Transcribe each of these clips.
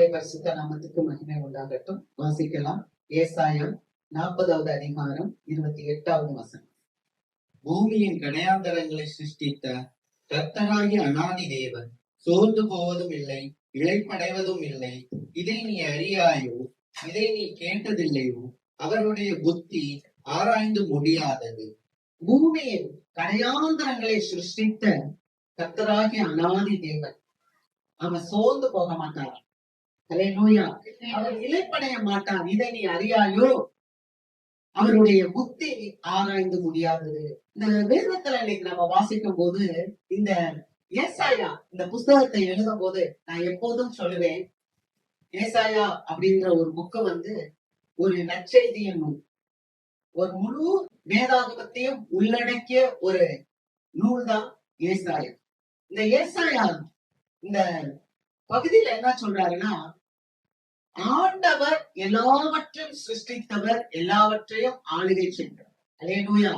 கர்த்தருடைய பரிசுத்த நாமத்துக்கு மகிமை உண்டாகட்டும். வாசிக்கலாம். ஏசாயம் 40வது அதிகாரம் 28வது வசனம். பூமியின் கடையாந்தரங்களை சிருஷ்டித்த கர்த்தராகிய அநாதி தேவன் சோர்ந்து போவதும் இல்லை, இளைப்படைவதும் இல்லை. இதை நீ அறியாயோ? இதை நீ கேட்டதில்லையோ? அவருடைய புத்தி ஆராய்ந்து முடியாதது. பூமியின் கடையாந்தரங்களை சிருஷ்டித்த கர்த்தராகிய அநாதி தேவன் அவன் சோர்ந்து போக மாட்டார். அல்லேலூயா. அவர் இளைப்படைய மாட்டார். இதை நீ அறியாயோ? அவருடைய புத்தி ஆராய்ந்து முடியாதது. இந்த வேதத்துல இன்னைக்கு நம்ம வாசிக்கும் போது, இந்த ஏசாயா இந்த புஸ்தகத்தை எழுதும் போது நான் எப்போதும் சொல்லுவேன், ஏசாயா அப்படின்ற ஒரு புக்கு ஒரு நற்செய்தியின் நூல். ஒரு முழு வேதாகமத்தையும் உள்ளடக்கிய ஒரு நூல் தான் ஏசாயா. இந்த ஏசாயா இந்த பகுதியில என்ன சொல்றாருன்னா, ஆண்டவர் எல்லாவற்றையும் சிருஷ்டித்தவர், எல்லாவற்றையும் ஆளுகை செய்கிறார். அல்லேலூயா.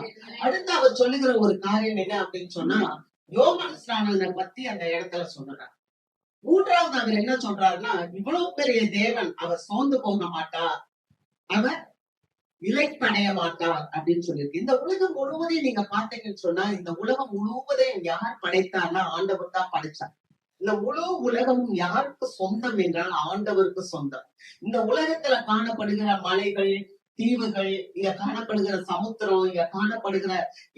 அடுத்து அவர் சொல்லுகிற ஒரு காரியம் என்ன அப்படின்னு சொன்னா, யோவான் ஸ்நானனை பத்தி அந்த இடத்துல சொல்றார். மூன்றாவது அவர் என்ன சொல்றாருன்னா, இவ்வளவு பெரிய தேவன் அவர் சோர்ந்து போக மாட்டார், அவர் இளைப்படைய மாட்டார் அப்படின்னு சொல்லியிருக்கு. இந்த உலகம் முழுவதையும் நீங்க பாத்தீங்கன்னு சொன்னா, இந்த உலகம் முழுவதையும் யார் படைத்தார்னா ஆண்டவர் தான் படைச்சார். இந்த முழு உலகமும் யாருக்கு சொந்தம் என்றால் ஆண்டவருக்கு சொந்தம். இந்த உலகத்துல காணப்படுகிற மலைகள், தீவுகள், இங்க காணப்படுகிற சமுத்திரம், இங்க காணப்படுகிற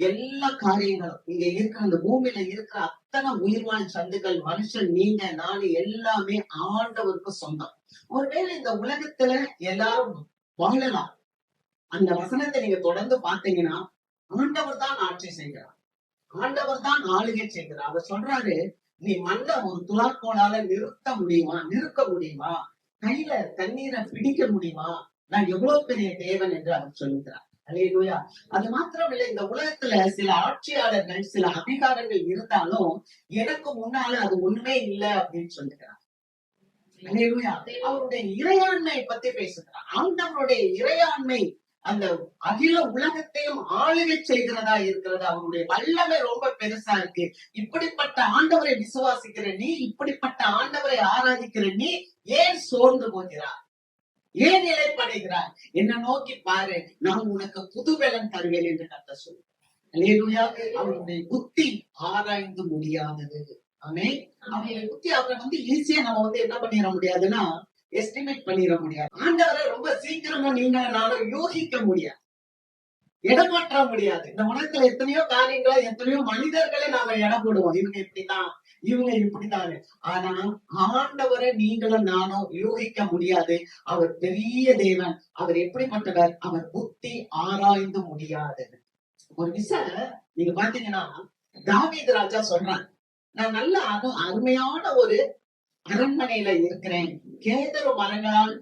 எல்லா காரியங்களும், இங்க இருக்கிற அந்த பூமியில இருக்கிற அத்தனை உயிர்வாழ் சந்துக்கள், மனுஷன், நீங்க, நானு எல்லாமே ஆண்டவருக்கு சொந்தம். ஒருவேளை இந்த உலகத்துல எல்லாரும் வாழலாம். அந்த வசனத்தை நீங்க தொடர்ந்து பாத்தீங்கன்னா, ஆண்டவர் தான் ஆட்சி செய்கிறார், ஆண்டவர் தான் ஆளுகை செய்கிறார். அவர் சொல்றாரு, நீ மண்ண ஒரு துலாக்கோளால நிறுத்த முடியுமா, நிறுக்க முடியுமா, கையில தண்ணீரை பிடிக்க முடியுமா? நான் எவ்வளவு பெரிய தேவன் என்று அவர் சொல்லுகிறார். அல்லேலூயா. அது மாத்திரமில்லை, இந்த உலகத்துல சில ஆட்சியாளர்கள், சில அதிகாரங்கள் இருந்தாலும் எனக்கு முன்னால அது ஒண்ணுமே இல்லை அப்படின்னு சொல்லுகிறார். அல்லேலூயா. அவருடைய இறையாண்மை பத்தி பேசுகிறார். ஆண்டவருடைய இறையாண்மை அந்த அகில உலகத்தையும் ஆளுகை செய்கிறதா இருக்கிறது. அவருடைய வல்லமை ரொம்ப பெருசா இருக்கு. இப்படிப்பட்ட ஆண்டவரை விசுவாசிக்கிற நீ, இப்படிப்பட்ட ஆண்டவரை ஆராதிக்கிற நீ ஏன் சோர்ந்து போகிறார், ஏன் இளைப்படைகிறார்? என்ன நோக்கி பாரு, நான் உனக்கு புதுவெளம் தருவேன் என்று கர்த்தர் சொல்றார். அல்லேலூயா. அவருடைய புத்தி ஆராய்ந்து முடியாதது. ஆமென். அவருடைய புத்தி அவரை ஈஸியா நம்ம என்ன பண்ணிட முடியாதுன்னா, எஸ்டிமேட் பண்ணிட முடியாது. ஆண்டவரை ரொம்ப சீக்கிரமா நீங்க நானும் யூகிக்க முடியாது, இடமாற்ற முடியாது. இந்த உலகத்துல எத்தனையோ காரியங்களை, எத்தனையோ மனிதர்களை நாம இடம் போடுவோம், இவங்க இப்படித்தான், இவங்க இப்படித்தான். ஆனா ஆண்டவரை நீங்களும் நானும் யூகிக்க முடியாது. அவர் பெரிய தேவன். அவர் எப்படிப்பட்டவர்? அவர் புத்தி ஆராய்ந்து முடியாதது. ஒரு விஷயம் நீங்க பாத்தீங்கன்னா, தாவீது ராஜா சொல்றான், நான் நல்ல அருமையான ஒரு அரண்மனையில இருக்கிறேன், கேதரு மரங்களால்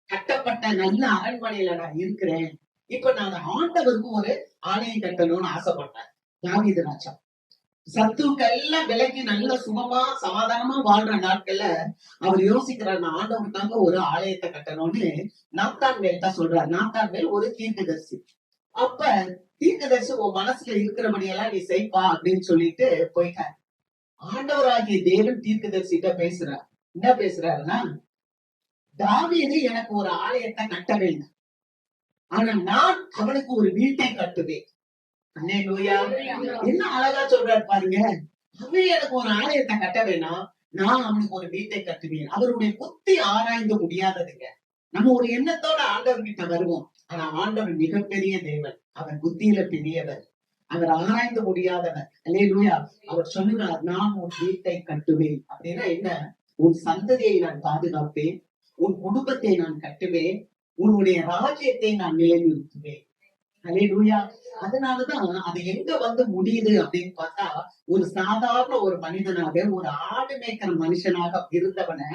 கட்டப்பட்ட நல்ல அரண்மனையில நான் இருக்கிறேன். இப்ப நான் ஆண்டவருக்கு ஒரு ஆலயம் கட்டணும்னு ஆசைப்பட்டேன். தாவீது ராஜா சத்துருக்கள் எல்லாம் விலகி நல்ல சுகமா சமாதானமா வாழ்ற நாட்கள்ல அவர் யோசிக்கிறார், நான் ஆண்டவருக்காக ஒரு ஆலயத்தை கட்டணும்னு நாத்தான்வேல் தான் சொல்றாரு. நாத்தான்வேல் ஒரு தீர்க்கதரிசி. அப்ப தீர்க்கதரிசி உன் மனசுல இருக்கிறபடியெல்லாம் நீ செய்ப்பா அப்படின்னு சொல்லிட்டு போயிட்டார். ஆண்டவராகிய தேவன் தீர்க்கதரிசிட்ட பேசுறார். என்ன பேசுறாருன்னா, தாவீது எனக்கு ஒரு ஆலயத்தை கட்ட வேண்டும், ஆனா நான் அவனுக்கு ஒரு வீட்டை கட்டுவேன். அல்லேலூயா. என்ன அழகா சொல்றாரு பாருங்க. அவன் எனக்கு ஒரு ஆலயத்தை கட்ட வேணாம், நான் அவனுக்கு ஒரு வீட்டை கட்டுவேன். அவருடைய புத்தி ஆராய்ந்து முடியாததுங்க. நம்ம ஒரு எண்ணத்தோட ஆண்டவர்கிட்ட வருவோம், ஆனா ஆண்டவர் மிகப்பெரிய தேவன், அவர் புத்தியில பெரியவர், அவர் ஆராய்ந்து முடியாதவர். அல்லேலூயா. அவர் சொல்லுகிறார், நான் உன் வீட்டை கட்டுவேன். அப்படின்னா என்ன? உன் சந்ததியை நான் பாதுகாப்பேன், உன் குடும்பத்தை நான் கட்டுவேன், உன்னுடைய ராஜ்யத்தை நான் நிலைநிறுத்துவேன். அல்லேலூயா. அதனாலதான் அது எங்க முடியுது அப்படின்னு பார்த்தா, ஒரு சாதாரண ஒரு மனிதனாக, ஒரு ஆடு மேய்க்கிற மனுஷனாக இருந்தவனை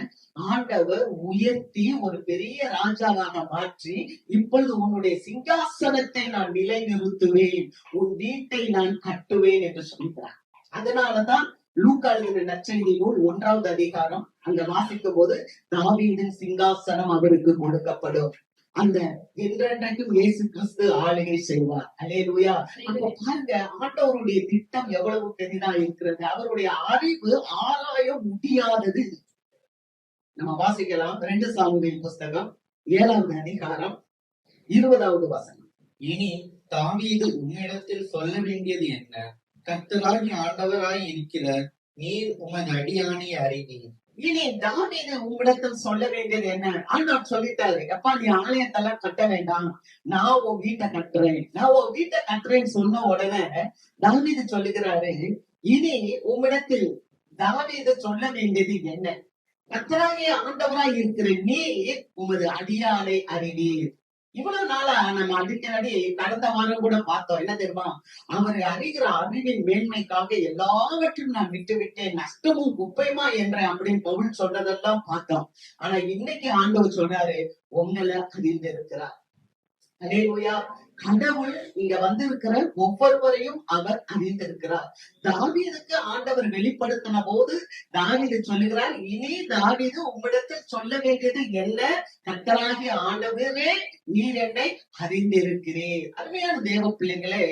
ஆண்டவர் உயர்த்தி ஒரு பெரிய ராஜாவாக மாற்றி, இப்பொழுது உன்னுடைய சிங்காசனத்தை நான் நிலைநிறுத்துவேன், உன் வீட்டை நான் கட்டுவேன் என்று சொல்கிறார். அதனாலதான் லூக்கா எழுதின நற்செய்தி நூல் 1வது அதிகாரம் அங்க வாசிக்கும் போது, தாவீதின் சிங்காசனம் அவருக்கு கொடுக்கப்படும், அந்த என்றென்றைக்கும் இயேசு கிறிஸ்து ஆளுகை செய்வார். அல்லேலூயா. அப்ப பாருங்க, ஆண்டவருடைய திட்டம் எவ்வளவு பெரிதா இருக்கிறது. அவருடைய அறிவு ஆராய முடியாதது. நம்ம வாசிக்கலாம் 2 சாமுவேல் புஸ்தகம் 7வது அதிகாரம் 20வது வசனம். இனி தாவீது உம்மிடத்தில் சொல்ல வேண்டியது என்ன? கர்த்தராகி ஆண்டவராய் இருக்கிற நீர் உமது அடியானை அறிவீர். இனி தாவீது உம்மிடத்தில் சொல்ல வேண்டியது என்ன? ஆண்டவர் சொல்லிட்டாரு, எப்பா நீ ஆலயத்தெல்லாம் கட்ட வேண்டாம், நான் உன் வீட்டை கட்டுறேன்னு சொன்ன உடனே தாவீது சொல்லுகிறாரு, இனி உம்மிடத்தில் தாவீது சொல்ல வேண்டியது என்ன? கர்த்தராகிய ஆண்டவராய் இருக்கிற நீர் உமது அடியானை அறிவீர். இவ்வளவு நாளா நம்ம அடிக்கடி கடந்த வாரம் கூட பார்த்தோம், என்ன தெரியுமா? அவரை அறிகிற அறிவின் மேன்மைக்காக எல்லாவற்றையும் நான் விட்டுவிட்டேன், நஷ்டமும் குப்பையுமா என்றேன் அப்படின்னு பவுல் சொல்றதெல்லாம் பார்த்தோம். ஆனா இன்னைக்கு ஆண்டவர் சொல்றாரு, உங்களை அறிந்திருக்கிறார். அல்லேலூயா. கடவுள் இங்க வந்திருக்கிற ஒவ்வொருவரையும் அவர் அறிந்திருக்கிறார். தாவீதுக்கு ஆண்டவர் வெளிப்படுத்தின போது தாவீது சொல்லுகிறார், இனி தாவீது உம்மிடத்தில் சொல்ல வேண்டியது என்ன? கர்த்தராகிய ஆண்டவரே நீர் என்னை அறிந்திருக்கிறீர். அருமையான தேவ பிள்ளைங்களே,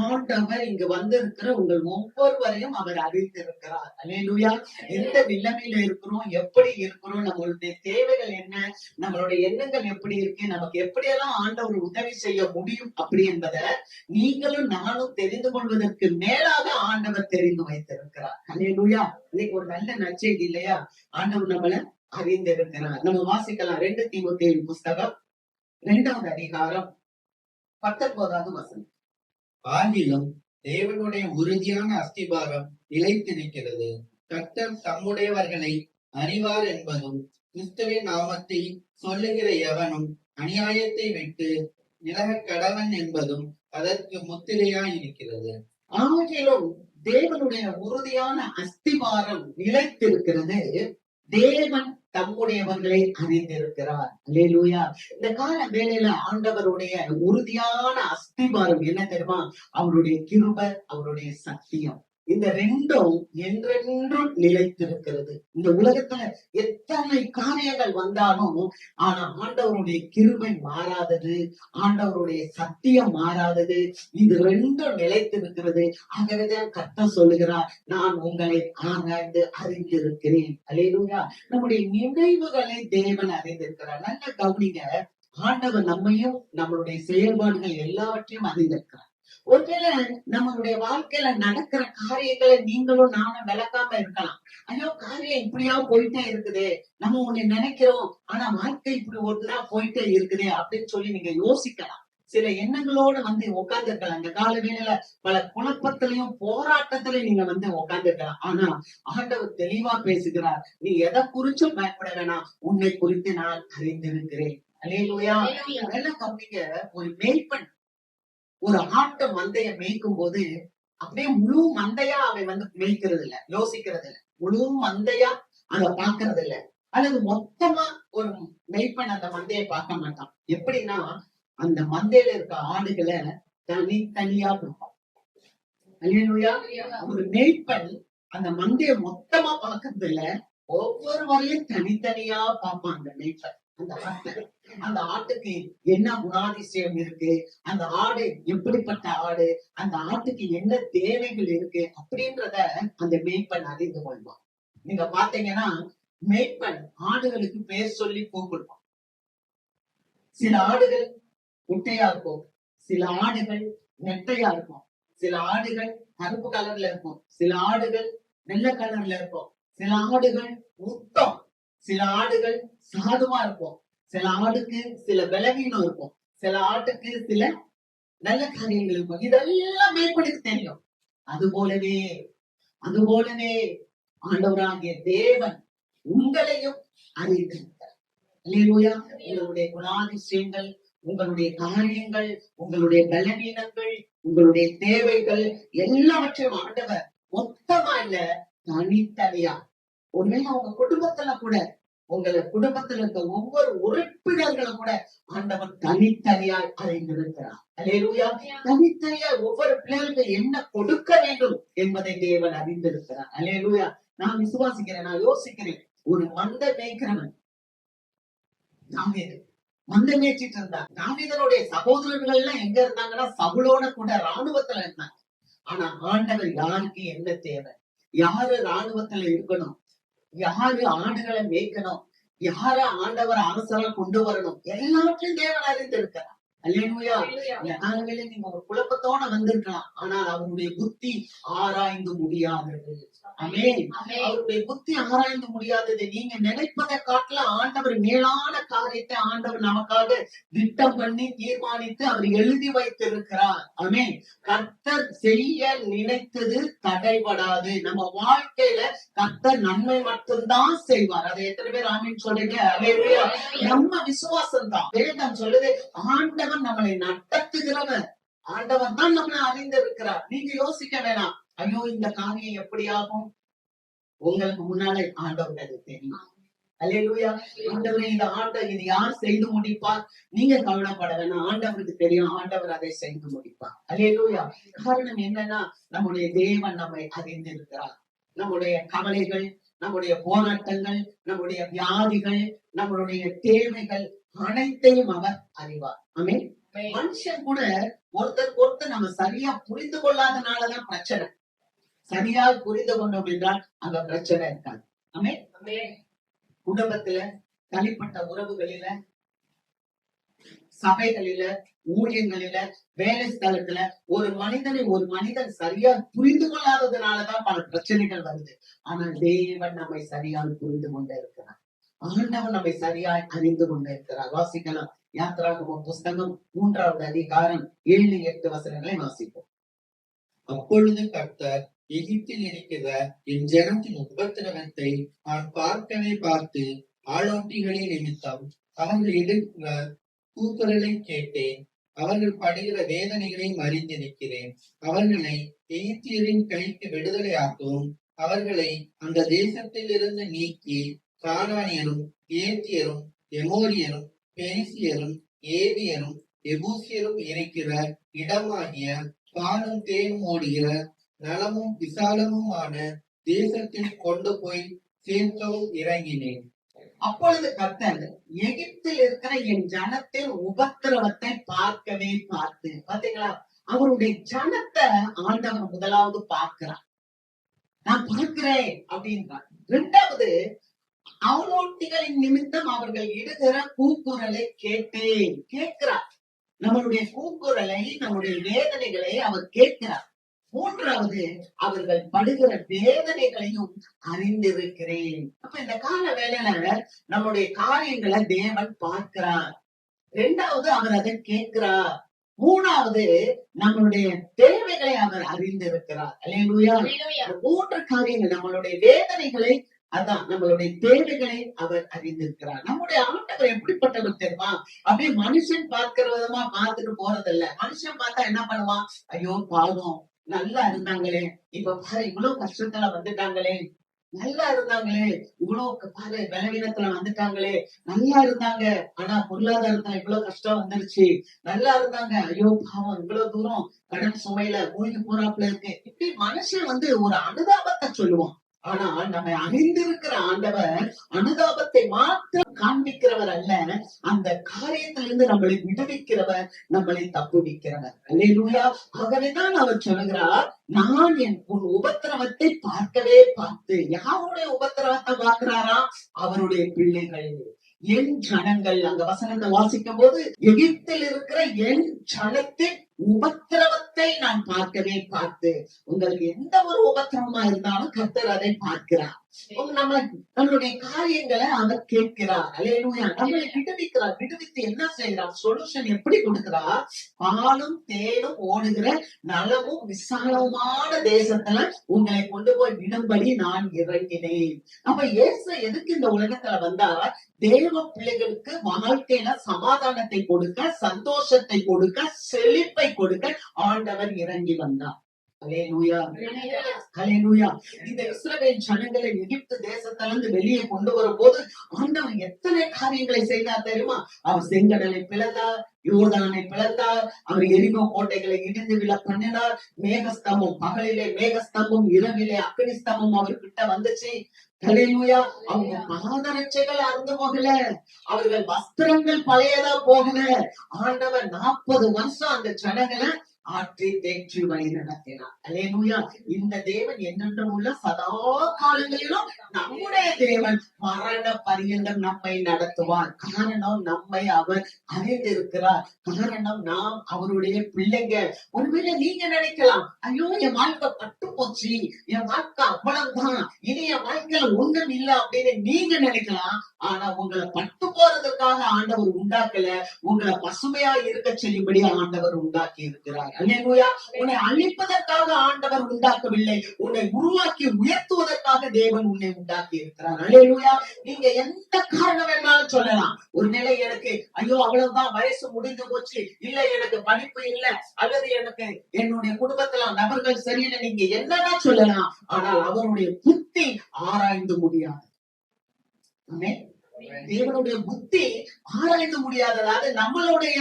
ஆண்டவர் இங்க வந்திருக்கிற உங்கள் ஒவ்வொருவரையும் அவர் அறிந்திருக்கிறார். அல்லேலூயா. எந்த நிலைமையில இருக்கிறோம், எப்படி இருக்கிறோம், நம்மளுடைய தேவைகள் என்ன, நம்மளுடைய எண்ணங்கள் எப்படி இருக்கு, நமக்கு எப்படியெல்லாம் ஆண்டவர் உதவி செய்ய முடியும் அப்படி என்பதை நீங்களும் நானும் தெரிந்து கொள்வதற்கு மேலாக ஆண்டவர் தெரிந்து வைத்திருக்கிறார். அல்லேலூயா. இன்னைக்கு ஒரு நல்ல நற்செய்தி இல்லையா? ஆண்டவர் நம்மள அறிந்திருக்கிறார். நம்ம வாசிக்கலாம் 2 தீமோத்தேயு புஸ்தகம் 2வது அதிகாரம் 19வது வசனம். ஆகிலும் தேவனுடைய உறுதியான அஸ்திபாரம் நிலைத்திருக்கிறது. கர்த்தர் தம்முடையவர்களை அறிவார் என்பதும், கிறிஸ்துவின் நாமத்தை சொல்லுகிற எவனும் அநியாயத்தை விட்டு விலக கடவன் என்பதும் அதற்கு முத்திரையாய் இருக்கிறது. ஆகிலும் தேவனுடைய உறுதியான அஸ்திபாரம் நிலைத்திருக்கிறது, தேவன் தம்முடையவர்களை அறிந்திருக்கிறார். அல்லேலூயா. இந்த கால வேளையில ஆண்டவருடைய உறுதியான அஸ்திபாரம் என்ன தெரியுமா? அவருடைய கிருபை, அவருடைய சத்தியம். இந்த ரெண்டும் என்றென்றும் நிலைத்திருக்கிறது. இந்த உலகத்துல எத்தனை காரியங்கள் வந்தாலும், ஆனா ஆண்டவருடைய கிருபை மாறாதது, ஆண்டவருடைய சத்தியம் மாறாதது. இது ரெண்டும் நிலைத்திருக்கிறது. ஆகவேதான் கர்த்தர் சொல்லுகிறார், நான் உங்களை ஆராய்ந்து அறிந்திருக்கிறேன். அல்லேலூயா. நம்முடைய நினைவுகளை தேவன் அறிந்திருக்கிறார். நல்ல கவனிங்க, ஆண்டவர் நம்மையும் நம்மளுடைய செயல்பாடுகள் எல்லாவற்றையும் அறிந்திருக்கிறார். ஒருவேளை நம்மளுடைய வாழ்க்கையில நடக்கிற காரியங்களை நீங்களும் நானும் விளக்காம இருக்கலாம். ஐயோ, காரியம் இப்படியா போயிட்டே இருக்குதே, நம்ம ஒண்ணு நினைக்கிறோம், ஆனா வாழ்க்கை இப்படி ஒருத்தரா போயிட்டே இருக்குதே அப்படின்னு சொல்லி நீங்க யோசிக்கலாம். சில எண்ணங்களோட உட்கார்ந்து இருக்கலாம். இந்த கால வேளையில பல குழப்பத்திலையும் போராட்டத்திலையும் நீங்க உட்கார்ந்து இருக்கலாம். ஆனா ஆண்டவர் தெளிவா பேசுகிறார், நீ எதை குறிச்சும் பயப்பட வேணாம், உன்னை குறித்து நான் அறிந்திருக்கிறேன். அல்லேலூயா. அதெல்லாம் கவனிங்க, ஒரு மேய்ப்பன் ஒரு ஆட்டு மந்தைய மேய்க்கும் போது அப்படியே முழு மந்தையா அவன் மேய்க்கிறது இல்ல, யோசிக்கிறது இல்ல, முழு மந்தையா அத பாக்குறது இல்ல, அல்லது மொத்தமா ஒரு மேய்ப்பன் அந்த மந்தையை பார்க்க மாட்டான். எப்படின்னா, அந்த மந்தையில இருக்க ஆடுகளை தனித்தனியா பார்ப்பான். அல்லேலூயா. ஒரு மேய்ப்பன் அந்த மந்தைய மொத்தமா பாக்குறது இல்ல, ஒவ்வொருவரையும் தனித்தனியா பார்ப்பான் அந்த மேய்ப்பன். அந்த ஆட்டுக்கு என்ன குணாதிசயம் இருக்கு, அந்த ஆடு எப்படிப்பட்ட ஆடு, அந்த ஆட்டுக்கு என்ன தேவைகள் இருக்கு அப்படின்றத அந்த மேய்ப்பன் அறிந்து கொள்வான். நீங்க பாத்தீங்கன்னா, மேய்ப்பன் ஆடுகளுக்கு பேர் சொல்லி கூப்பிடுவான். சில ஆடுகள் குட்டையா இருக்கும், சில ஆடுகள் நெட்டையா இருக்கும், சில ஆடுகள் கருப்பு கலர்ல இருக்கும், சில ஆடுகள் வெள்ளை கலர்ல இருக்கும், சில ஆடுகள் முத்தம், சில ஆடுகள் சாதுவா இருக்கும், சில ஆடுக்கு சில பலவீனம் இருக்கும், சில ஆட்டுக்கு சில நல்ல காரியங்கள் இருக்கும். இதெல்லாம் மேய்ப்பனுக்கு தெரியும். அதுபோலவே ஆண்டவராகிய தேவன் உங்களையும் அறிந்திருக்கிறார். அல்லேலூயா. உங்களுடைய குணாதிசயங்கள், உங்களுடைய காரியங்கள், உங்களுடைய பலவீனங்கள், உங்களுடைய தேவைகள் எல்லாவற்றையும் ஆண்டவர் மொத்தமா இல்ல, தனித்தனியா. ஒருவேளை உங்க குடும்பத்துல கூட, உங்களை குடும்பத்துல இருக்க ஒவ்வொரு உறுப்பினர்களும் கூட ஆண்டவர் தனித்தனியாய் அறிந்திருக்கிறார். அல்லேலூயா. தனித்தனியாய் ஒவ்வொரு பிள்ளைகளுக்கு என்ன கொடுக்க வேண்டும் என்பதை தேவன் அறிந்திருக்கிறார். அல்லேலூயா. நான் விசுவாசிக்கிறேன், நான் யோசிக்கிறேன், ஒரு மந்தை மேய்க்கிறவன் தாவீது மந்தை மேய்ச்சிட்டு இருந்தான். தாவீதனுடைய சகோதரர்கள் எல்லாம் எங்க இருந்தாங்கன்னா, சவுலோட கூட ராணுவத்துல இருந்தாங்க. ஆனா ஆண்டவர் யாருக்கு என்ன தேவை, யாரு ராணுவத்துல இருக்கணும், யாரு ஆடுகளை மேய்க்கணும், யார ஆண்டவர் அரசரா கொண்டு வரணும், எல்லாத்தையும் தேவன் அறிந்திருக்கிறார். அல்லேலூயா. இந்த காலவேளை நீங்க ஒரு குழப்பத்தோட வந்திருக்கலாம், ஆனால் அவருடைய புத்தி ஆராய்ந்து முடியாதது. ஆமென். அவருடைய புத்தி ஆராய்ந்து முடியாதது. நீங்க நினைப்பதை காட்டில ஆண்டவர் மேலான காரியத்தை ஆண்டவர் நமக்காக திட்டம் பண்ணி தீர்மானித்து அவர் எழுதி வைத்திருக்கிறார். ஆமென். கர்த்தர் செய்ய நினைத்தது தடைபடாது. நம்ம வாழ்க்கையில கர்த்தர் நன்மை மட்டும்தான் செய்வார். அதை எத்தனை பேர் ஆமீன் சொல்றீங்க? அல்லேலூயா. நம்ம விசுவாசம் தான். வேதம் சொல்லுது, ஆண்டவர் நம்மளை நடத்துகிறவர். ஆண்டவர் தான் நம்மளை அறிந்திருக்கிறார். நீங்க யோசிக்க வேணாம், ஐயோ இந்த காரியம் எப்படி ஆகும். உங்களுக்கு முன்னாலே ஆண்டவருக்கு தெரியும். அல்லேலூயா. ஆண்டவரே இது யார் செய்து முடிப்பார், நீங்க கவலைப்பட வேணாம். ஆண்டவருக்கு தெரியும், ஆண்டவர் அதை செய்து முடிப்பார். அல்லேலூயா. காரணம் என்னன்னா, நம்முடைய தேவன் நம்மை அறிந்திருக்கிறார். நம்முடைய கவலைகள், நம்முடைய போராட்டங்கள், நம்முடைய வியாதிகள், நம்மளுடைய தேவைகள் அனைத்தையும் அவர் அறிவார். ஆமென். மனுஷன் கூட ஒருத்தர் நம்ம சரியா புரிந்து கொள்ளாதனாலதான் பிரச்சனை. சரியா புரிந்து கொண்டோம் என்றால் அங்க பிரச்சனை இருக்காது. ஆமென். குடும்பத்துல, தனிப்பட்ட உறவுகளில, சபைகளில, ஊழியங்களில, வேலை ஸ்தலத்துல ஒரு மனிதன் சரியா புரிந்து கொள்ளாததுனாலதான் பல பிரச்சனைகள் வருது. ஆனால் தேவன் நம்மை சரியாக புரிந்து கொண்டே இருக்கிறார். ஆண்டவன் நம்மை சரியாய் அறிந்து கொண்டே இருக்கிறார். வாசிக்கலாம். யாத்திராகமம் புஸ்தகம் 3வது அதிகாரம் 7-8 வசனங்களை வாசிப்போம். அப்பொழுது கர்த்தர் எகிப்தில் இருக்கிற என் ஜனத்தின் உபத்திரவத்தை நான் பார்த்து ஆளோட்டிகளின் நிமித்தம் அவர்கள் எடுக்கிற கூக்குரலை கேட்டேன். அவர்கள் படுகிற வேதனைகளையும் அறிந்திருக்கிறேன். அவர்களை எகிப்தியரின் கைக்கு விடுதலையாக்கவும் அவர்களை அந்த தேசத்தில் இருந்து நீக்கி கானானியரும், ஏத்தியரும், எமோரியரும், பெரிசியரும், ஏவியரும், எபூசியரும் இருக்கிற இடமாகிய பாலும் தேனும் ஓடுகிற நலமும் விசாலமுமான தேசத்தில் கொண்டு போய் சேர்க்கவும் இறங்கினேன். அப்பொழுது கர்த்தர் எகிப்தில் இருக்கிற என் ஜனத்தின் உபத்திரவத்தை பார்த்து பாத்தீங்களா, அவருடைய ஜனத்தை ஆண்டவர் முதலாவது பார்க்கிறார். நான் பார்க்கிறேன் அப்படின்றார். 2வது, அவலோட்டிகளின் நிமித்தம் அவர்கள் இடுகிற கூக்குரலை கேட்கிறார். நம்மளுடைய கூக்குரலை, நம்முடைய வேதனைகளை அவர் கேட்கிறார். 3வது, அவர்கள் படுகிற வேதனைகளையும் அறிந்திருக்கிறேன். அப்ப இந்த கால வேளையில நம்முடைய காரியங்களை தேவன் பார்க்கிறார். 2வது, அவர் அதை கேட்கிறார். 3வது, நம்மளுடைய தேவைகளை அவர் அறிந்திருக்கிறார். அல்லேலூயா. 3 காரியங்கள், நம்மளுடைய வேதனைகளை, அதான் நம்மளுடைய தேவைகளை அவர் அறிந்திருக்கிறார். நம்முடைய ஆண்டவர் எப்படிப்பட்டவர் தெரியுமா? அப்படியே மனுஷன் பார்க்கிற விதமா பார்த்துட்டு போறதில்ல. மனுஷன் பார்த்தா என்ன பண்ணுவான், ஐயோ பாவம், நல்லா இருந்தாங்களே, இப்ப பாரு இவ்வளவு கஷ்டத்துல வந்துட்டாங்களே, நல்லா இருந்தாங்களே, இவ்வளவு பாரு பலவீனத்துல வந்துட்டாங்களே, நல்லா இருந்தாங்க ஆனா பொருளாதாரத்துல இவ்வளவு கஷ்டம் வந்துருச்சு, நல்லா இருந்தாங்க, ஐயோ பாவம் இவ்வளவு தூரம் கடன் சுமையில மூழ்கி போறாப்புல இருக்கு. இப்படி மனுஷன் ஒரு அனுதாபத்தை சொல்லுவான். ஆனா நம்மை அறிந்திருக்கிற ஆண்டவர் அனுதாபத்தை மாத்திரம் காண்பிக்கிறவர் அல்ல, அந்த காரியத்திலிருந்து நம்மளை விடுவிக்கிறவர், நம்மளை தப்புவிக்கிறவர். அல்லேலூயா. ஆகவேதான் அவர் சொல்லுகிறார், நான் உன் உபத்திரவத்தை பார்த்து. யாருடைய உபத்திரவத்தை பார்க்கிறாரா? அவருடைய பிள்ளைகள், என் ஜனங்கள். அங்க வசனத்தை வாசிக்கும் போது, எகிப்தில் இருக்கிற என் ஜனத்தின் உபத்திரவத்தை நான் பார்த்து. உங்களுக்கு எந்த ஒரு உபத்திரவமா இருந்தாலும் கர்த்தர் அதை பார்க்கிறார். நம்மளுடைய காரியங்களை அவர் கேட்கிறார். அல்லேலூயா. நம்மளை விடுவிக்கிறார். விடுவித்து என்ன செய்யறார்? சொல்யூஷன் எப்படி கொடுக்கிறார்? பாலும் தேனும் ஓடுகிற நலமும் விசாலமான தேசத்துல உங்களை கொண்டு போய் விடும்படி நான் இறங்கினேன். அப்ப இயேசு எதுக்கு இந்த உலகத்துல வந்தார்? தேவ பிள்ளைகளுக்கு வாழ்க்கையில சமாதானத்தை கொடுக்க, சந்தோஷத்தை கொடுக்க, செழிப்பை கொடுக்க ஆண்டவர் இறங்கி வந்தார். அல்லேலூயா. அல்லேலூயா. இந்த இஸ்ரவேல் ஜனங்களை எகிப்து தேசத்திலிருந்து வெளியே கொண்டு வரும் போது ஆண்டவர் எத்தனை காரியங்களை செய்தார் தெரியுமா? அவர் செங்கடலை பிளந்தார், யோர்தானை பிளந்தார், அவர் எரிகோ கோட்டைகளை இடிந்து விழ பண்ணினார். மேகஸ்தம்பம் பகலிலே, மேகஸ்தம்பம் இரவிலே, அக்னி ஸ்தம்பம் அவர்கிட்ட வந்துச்சு. அல்லேலூயா. அவங்க பாதரட்சைகள் அறுந்து போகல, அவர்கள் வஸ்திரங்கள் பழையதா போகல. ஆண்டவர் 40 வருஷம் அந்த ஜனங்களை ஆற்றி தேற்றி வழி நடத்தினார். அல்லேலூயா. இந்த தேவன் என்றென்றும் உள்ள சதா காலங்களிலும் நம்முடைய தேவன் மரண பரியந்தம் நம்மை நடத்துவார். காரணம் நம்மை அவர் அறிந்திருக்கிறார். காரணம் நாம் அவருடைய பிள்ளைங்க. ஒருவேளை நீங்க நினைக்கலாம், ஐயோ என் வாழ்க்கை பட்டு போச்சு, என் வாழ்க்கை அவ்வளவுதான், இனி என் வாழ்க்கையில ஒண்ணும் இல்லை அப்படின்னு நீங்க நினைக்கலாம். ஆனா உங்களை பட்டு போறதுக்காக ஆண்டவர் உண்டாக்கல, உங்களை பசுமையா இருக்க செய்யும்படி ஆண்டவர் உண்டாக்கி இருக்கிறார். அல்லேலூயா. உன்னை அழிப்பதற்காக ஆண்டவர் உண்டாக்கவில்லை, உன்னை உருவாக்கி உயர்த்துவதற்காக தேவன் உன்னை உண்டாக்கி இருக்கிறார். அல்லேலூயா. நீங்க எந்த காரணம் வேணாலும் சொல்லலாம். ஒரு நிலை எனக்கு ஐயோ அவ்வளவுதான், வயசு முடிந்து போச்சு, இல்ல எனக்கு படிப்பு இல்ல, அல்லது எனக்கு என்னுடைய குடும்பத்துல நபர்கள் சரியில்லை, நீங்க என்னன்னா சொல்லலாம். ஆனால் அவருடைய புத்தி ஆராய்ந்து முடியாது. தேவனுடைய புத்தி ஆராய்ந்து முடியாததாவது நம்மளுடைய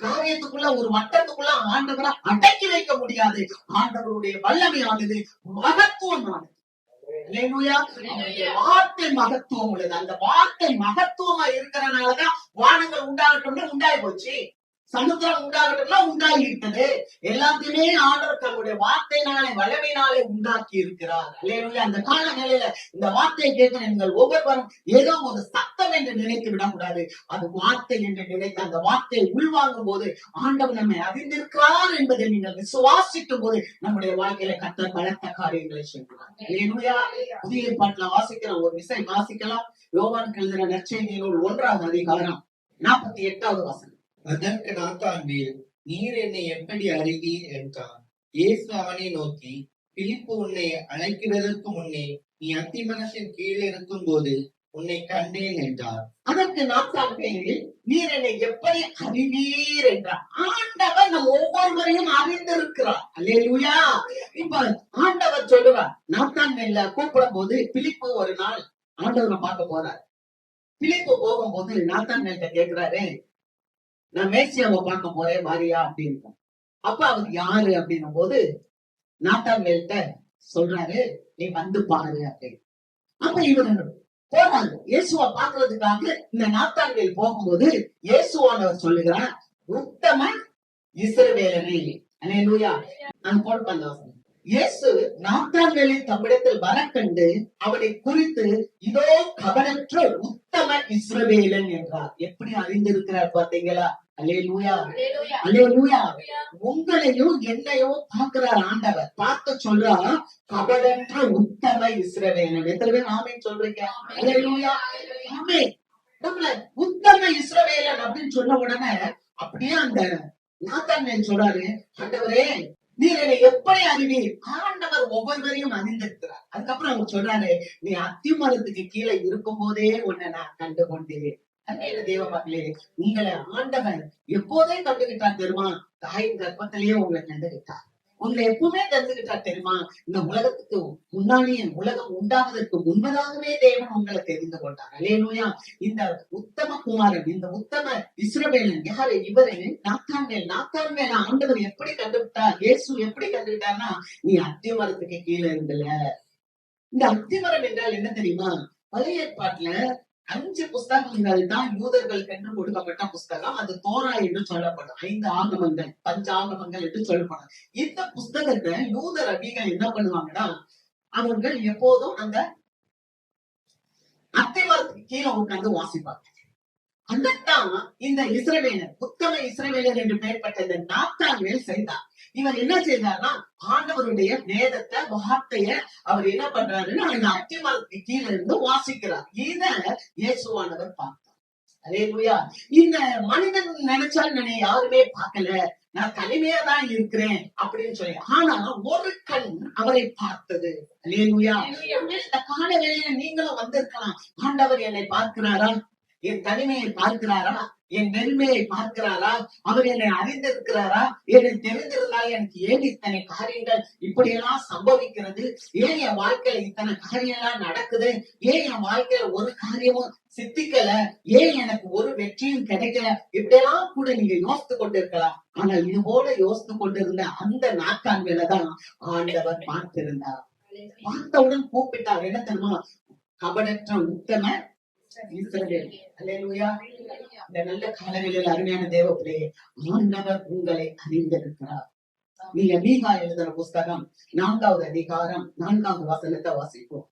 காரியத்துக்குள்ள ஒரு வட்டத்துக்குள்ள ஆண்டவரை அடக்கி வைக்க முடியாது. ஆண்டவருடைய வல்லமையானது மகத்துவமானது. வார்த்தை மகத்துவம் உள்ளது. அந்த வார்த்தை மகத்துவமா இருக்கிறனாலதான் வானங்கள் உண்டாகட்டும்னு உண்டாகி போச்சு, சமுத்திரம் உண்டாகட்டும்னா உண்டாகிவிட்டது. எல்லாத்தையுமே ஆண்டவர் தன்னுடைய வார்த்தையினாலே வல்லமையினாலே உண்டாக்கி இருக்கிறார். அல்லேலூயா. அந்த கால நிலையில இந்த வார்த்தையை கேட்கிற நீங்கள் ஒவ்வொருவரும் ஏதோ ஒரு சத்தம் என்று நினைத்து விடக்கூடாது. அது வார்த்தை என்று நினைத்து அந்த வார்த்தையை உள்வாங்கும் போது ஆண்டவர் நம்மை அறிந்திருக்கிறார் என்பதை நீங்கள் விசுவாசிக்கும் போது நம்முடைய வாழ்க்கையில கர்த்தர் பலத்த காரியங்களை செய்கிறார். அல்லேலூயா. புதிய ஏற்பாட்டுல வாசிக்கிற ஒரு விசை வாசிக்கலாம். யோவானுக்கு எழுதின நற்செய்தி நூல் 1ஆம் அதிகாரம் 48வது வசனம். அதற்கு நாத்தான்வேல், நீர் என்னை எப்படி அறிவீர் என்றார். இயேசு அவனை நோக்கி, பிலிப்பு உன்னை அழைக்கிறதற்கு முன்னே நீ அத்திமரத்தின் கீழே இருக்கும் போது உன்னை கண்டேன் என்றார். அதற்கு நாத்தான்வேல், நீர் என்னை எப்படி அறிவீர் என்றார். ஆண்டவர் நம் ஒவ்வொருவரையும் அறிந்திருக்கிறார். அல்லேலூயா. இப்ப ஆண்டவர் சொல்லுவார், நாத்தான்வேல கூப்பிடும் போது பிலிப்பு ஒரு நாள் ஆண்டவரை பார்க்க போறார். பிலிப்பு போகும்போது நாத்தான்வேல்கிட்ட கேட்கிறாரு, நான் மேசியாவை பார்க்க போறேன் வாரியா அப்படின்னு. அப்ப அவர் யாரு அப்படின்னும் போது நாத்தான்வேல்கிட்ட சொல்றாரு, நீ வந்து பாரு அப்படின்னு. அப்ப இவரு போறாங்க இயேசுவை பாக்குறதுக்காக. இந்த நாத்தான்வேல் போகும்போது இயேசுவானவர் சொல்லுகிறார், உத்தம இஸ்ரவேலனே. அல்லேலூயா. நான் போட்டு இயேசு நாத்தான்வேலின் தம்மிடத்தில் வர கண்டு அவனை குறித்து இதோ கபடற்ற உத்தம இஸ்ரவேலன் என்றார். எப்படி அறிந்திருக்கிறார் பாத்தீங்களா? அல்லேலூயா. அல்லேலூயா. உங்களையும் என்னையும் பார்க்கிறார் ஆண்டவர். பார்த்து சொல்றா, கபடற்ற உத்தம இஸ்ரவேலன். எத்தனை பேர் ஆமென் சொல்றீங்க? அல்லேலூயா. ஆமென். நம்மள உத்தம இஸ்ரவேலன் அப்படின்னு சொன்ன உடனே அப்படியே அந்த நாத்தான்வேல் சொல்றாரு, ஆண்டவரே நீர் என்னை எப்படி அறிவீர்? ஆண்டவர் ஒவ்வொருவரையும் அறிந்திருக்கிறார். அதுக்கப்புறம் அவர் சொல்றாரு, நீ அத்திமரத்துக்கு கீழே இருக்கும் போதே உன்னை நான் கண்டு கொண்டேன். தேவ மக்களே, உங்களை ஆண்டவர் எப்போதே கண்டுகிட்டார் தெரியுமா? தாயின் கர்ப்பத்திலேயே உங்களை கண்டுகிட்டார். உங்களை எப்பவுமே தெரிஞ்சுக்கிட்டார் தெரியுமா? இந்த உலகத்துக்கு முன்னாடியே, உலகம் உண்டாவதற்கு முன்பதாகவே தேவன் உங்களை தெரிந்து கொண்டார். அல்லேலூயா. இந்த உத்தம குமாரன், இந்த உத்தம இஸ்ரவேலன் யாரு? இவரு நாத்தான்வேல். நாத்தான்வேல் ஆண்டவர் எப்படி கண்டுவிட்டார்? இயேசு எப்படி கண்டுவிட்டார்னா, நீ அத்திமரத்துக்கு கீழே இருந்தல. இந்த அத்திமரம் என்றால் என்ன தெரியுமா? பழைய ஏற்பாட்டுல 5 புஸ்தகங்கள் தான் யூதர்களுக்கு என்று கொடுக்கப்பட்ட புஸ்தகம். அது தோரா என்று சொல்லப்படும். 5 ஆகமங்கள், பஞ்சாகமங்கள் என்று சொல்லப்படும். இந்த புஸ்தகத்தை யூத ரபிகள் என்ன பண்ணுவாங்கன்னா, அவர்கள் எப்போதும் அந்த அத்திமரத்துக்கு கீழே உட்கார்ந்து வாசிப்பாங்க. அதான் இந்த இஸ்ரவேலர், உத்தம இஸ்ரவேலர் என்று பெயர்பட்ட இந்த நாத்தான்வேல் செய்தார். இவர் என்ன செய்தார்னா, ஆண்டவருடைய வேதத்தை, வார்த்தைய அவர் என்ன பண்றாருன்னா அந்த அத்திமரத்துக்கு கீழே இருந்து வாசிக்கிறார். இத இயேசுவானவர் பார்த்தார். அல்லேலூயா. இந்த மனிதன் நினைச்சால் நான் யாருமே பார்க்கல, நான் தனிமையா தான் இருக்கிறேன் அப்படின்னு சொல்லி. ஆனா ஒரு கண் அவரை பார்த்தது. அல்லேலூயா. இந்த கால வேளையில நீங்களும் வந்திருக்கலாம், ஆண்டவர் என்னை பார்க்கிறாரா? என் தனிமையை பார்க்கிறாரா? என் வெறுமையை பார்க்கிறாரா? அவர் என்னை அறிந்திருக்கிறாரா? என்னை தெரிந்திருந்தால் எனக்கு ஏன் இத்தனை காரியங்கள் இப்படியெல்லாம் சம்பவிக்கிறது? ஏன் என் வாழ்க்கையில இத்தனை காரியம்லாம் நடக்குது? ஏன் என் வாழ்க்கையில ஒரு காரியமும் சித்திக்கல? ஏன் எனக்கு ஒரு வெற்றியும் கிடைக்கல? இப்படியெல்லாம் கூட நீங்க யோசித்து கொண்டிருக்கலாம். ஆனால் இது போல யோசித்து கொண்டிருந்த அந்த நாத்தான்வேலதான் ஆண்டவர் பார்த்திருந்தார். பார்த்தவுடன் கூப்பிட்டார். என்ன தெரியுமா? கபடற்ற உத்தம இஸ்ரவேல். அல்லேலூயா. இந்த நல்ல காலங்களில் அருமையான தேவ பிள்ளையே, ஆண்டவர் உங்களை அறிந்திருக்கிறார். நீங்க மீகா எழுதுற புஸ்தகம் 4வது அதிகாரம் 4வது வசனத்தை வாசிப்போம்.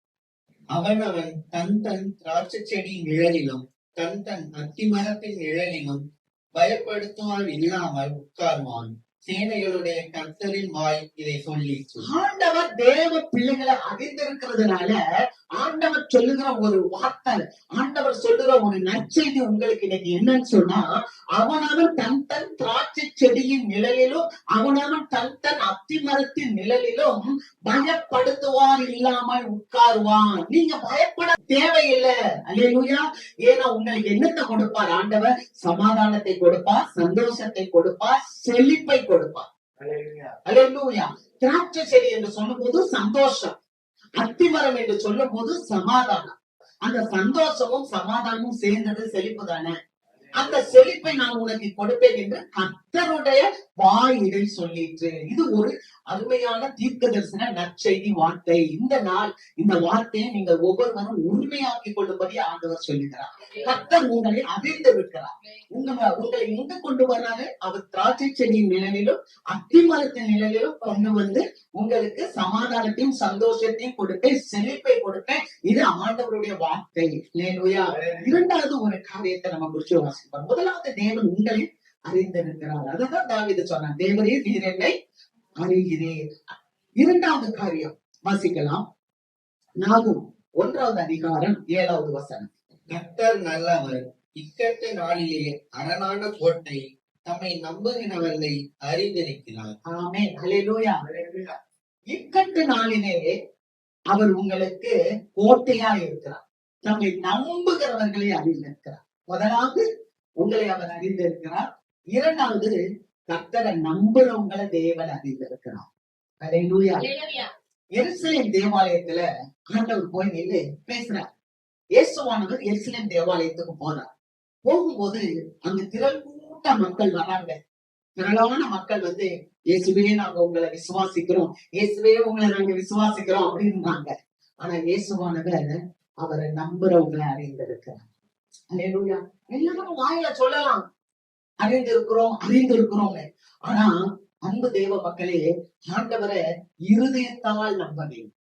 அவனவன் தன் தன் திராட்சை செடியின் நிழலிலும் தன் தன் அத்திமரத்தின் நிழலிலும் பயப்படுத்துவான் இல்லாமல் உட்கார்வான். சேனைகளுடைய கர்த்தரின் வாய் இதை சொல்லிற்று. ஆண்டவர் தேவ பிள்ளைகளை அறிந்திருக்கிறதுனால ஆண்டவர் சொல்லுகிற ஒரு வார்த்தை, ஆண்டவர் சொல்லுகிற ஒரு நற்செய்தி உங்களுக்கு இன்னைக்கு என்னன்னு சொன்னா, அவனவன் தன் தன் திராட்சை செடியின் நிழலிலும் அவனவன் தன் தன் அத்திமரத்தின் நிழலிலும் பயப்படுத்துவார் இல்லாமல் உட்காருவான். நீங்க பயப்பட தேவையில்லை. அல்லேலூயா. ஏன்னா உங்களுக்கு என்னத்தை கொடுப்பார் ஆண்டவர்? சமாதானத்தை கொடுப்பார், சந்தோஷத்தை கொடுப்பார், செழிப்பை கொடுப்பார். அல்லேலூயா. திராட்சை செடி என்று சொல்லும் போது சந்தோஷம், அத்திமரம் என்று சொல்லும் போது சமாதானம். அந்த சந்தோஷமும் சமாதானமும் சேர்ந்தது செழிப்பு தானே. அந்த செழிப்பை நான் உனக்கு கொடுப்பேன் என்று கர்த்தருடைய வாய் இதை சொல்லிற்று. இது ஒரு அருமையான தீர்க்க தரிசன நற்செய்தி வார்த்தை. இந்த நாள் இந்த வார்த்தையை நீங்கள் ஒவ்வொருவரும் உண்மையாக்கிக் கொள்ளும்படி ஆண்டவர் சொல்லுகிறார். கர்த்தர் உங்களை அறிந்திருக்கிறார். உங்களை எங்க கொண்டு வர்றாரு? அவர் திராட்சை செடியின் நிழலிலும் அத்திமரத்தின் நிழலிலும் கொண்டு வந்து உங்களுக்கு சமாதானத்தையும் சந்தோஷத்தையும் கொடுப்பேன், செழிப்பை கொடுப்பேன். இது ஆண்டவருடைய வார்த்தை. இரண்டாவது ஒரு காரியத்தை நம்ம குறிச்சு வாசிப்போம். முதலாவது தேவன் உங்களை அறிந்திருக்கிறார். அதுதான் தாவீது சொன்னார், தேவரே நீர் என்னை அறிகிறேன். இரண்டாவது காரியம் வாசிக்கலாம். நாகும் 1வது அதிகாரம் 7வது வசனம். கர்த்தர் நல்லவர், இக்கட்டு நாளிலே அரணான கோட்டை, தம்மை நம்புகிறவர்களை அறிந்திருக்கிறார். ஆமென். அல்லேலூயா. இக்கட்டு நாளிலே அவர் உங்களுக்கு கோட்டையா இருக்கிறார், தம்மை நம்புகிறவர்களை அறிந்திருக்கிறார். முதலாவது உங்களை அவர் அறிந்திருக்கிறார். இரண்டாவது கர்த்தரை நம்புறவங்களை தேவன் அறிந்திருக்கிறார். அல்லேலூயா. எருசலேம் தேவாலயத்துல ஆண்டவர் போய் நின்று பேசுறார். இயேசுவானவர் எருசலேம் தேவாலயத்துக்கு போனார். போகும்போது அங்க திரள் கூட்ட மக்கள் வராங்க. திரளான மக்கள் வந்து, இயேசுவே நாங்க உங்களை விசுவாசிக்கிறோம், இயேசுவே உங்களை நாங்க விசுவாசிக்கிறோம் அப்படின்றாங்க. ஆனா இயேசுவானவர் அவரை நம்புறவங்களை அறிந்திருக்கிறார். அல்லேலூயா. எல்லாரும் வாயில சொல்லலாம் அறிந்திருக்கிறோம். ஆனா அன்பு தேவ மக்களே, ஆண்டவரை இருதயத்தால் நம்ப வேண்டும்.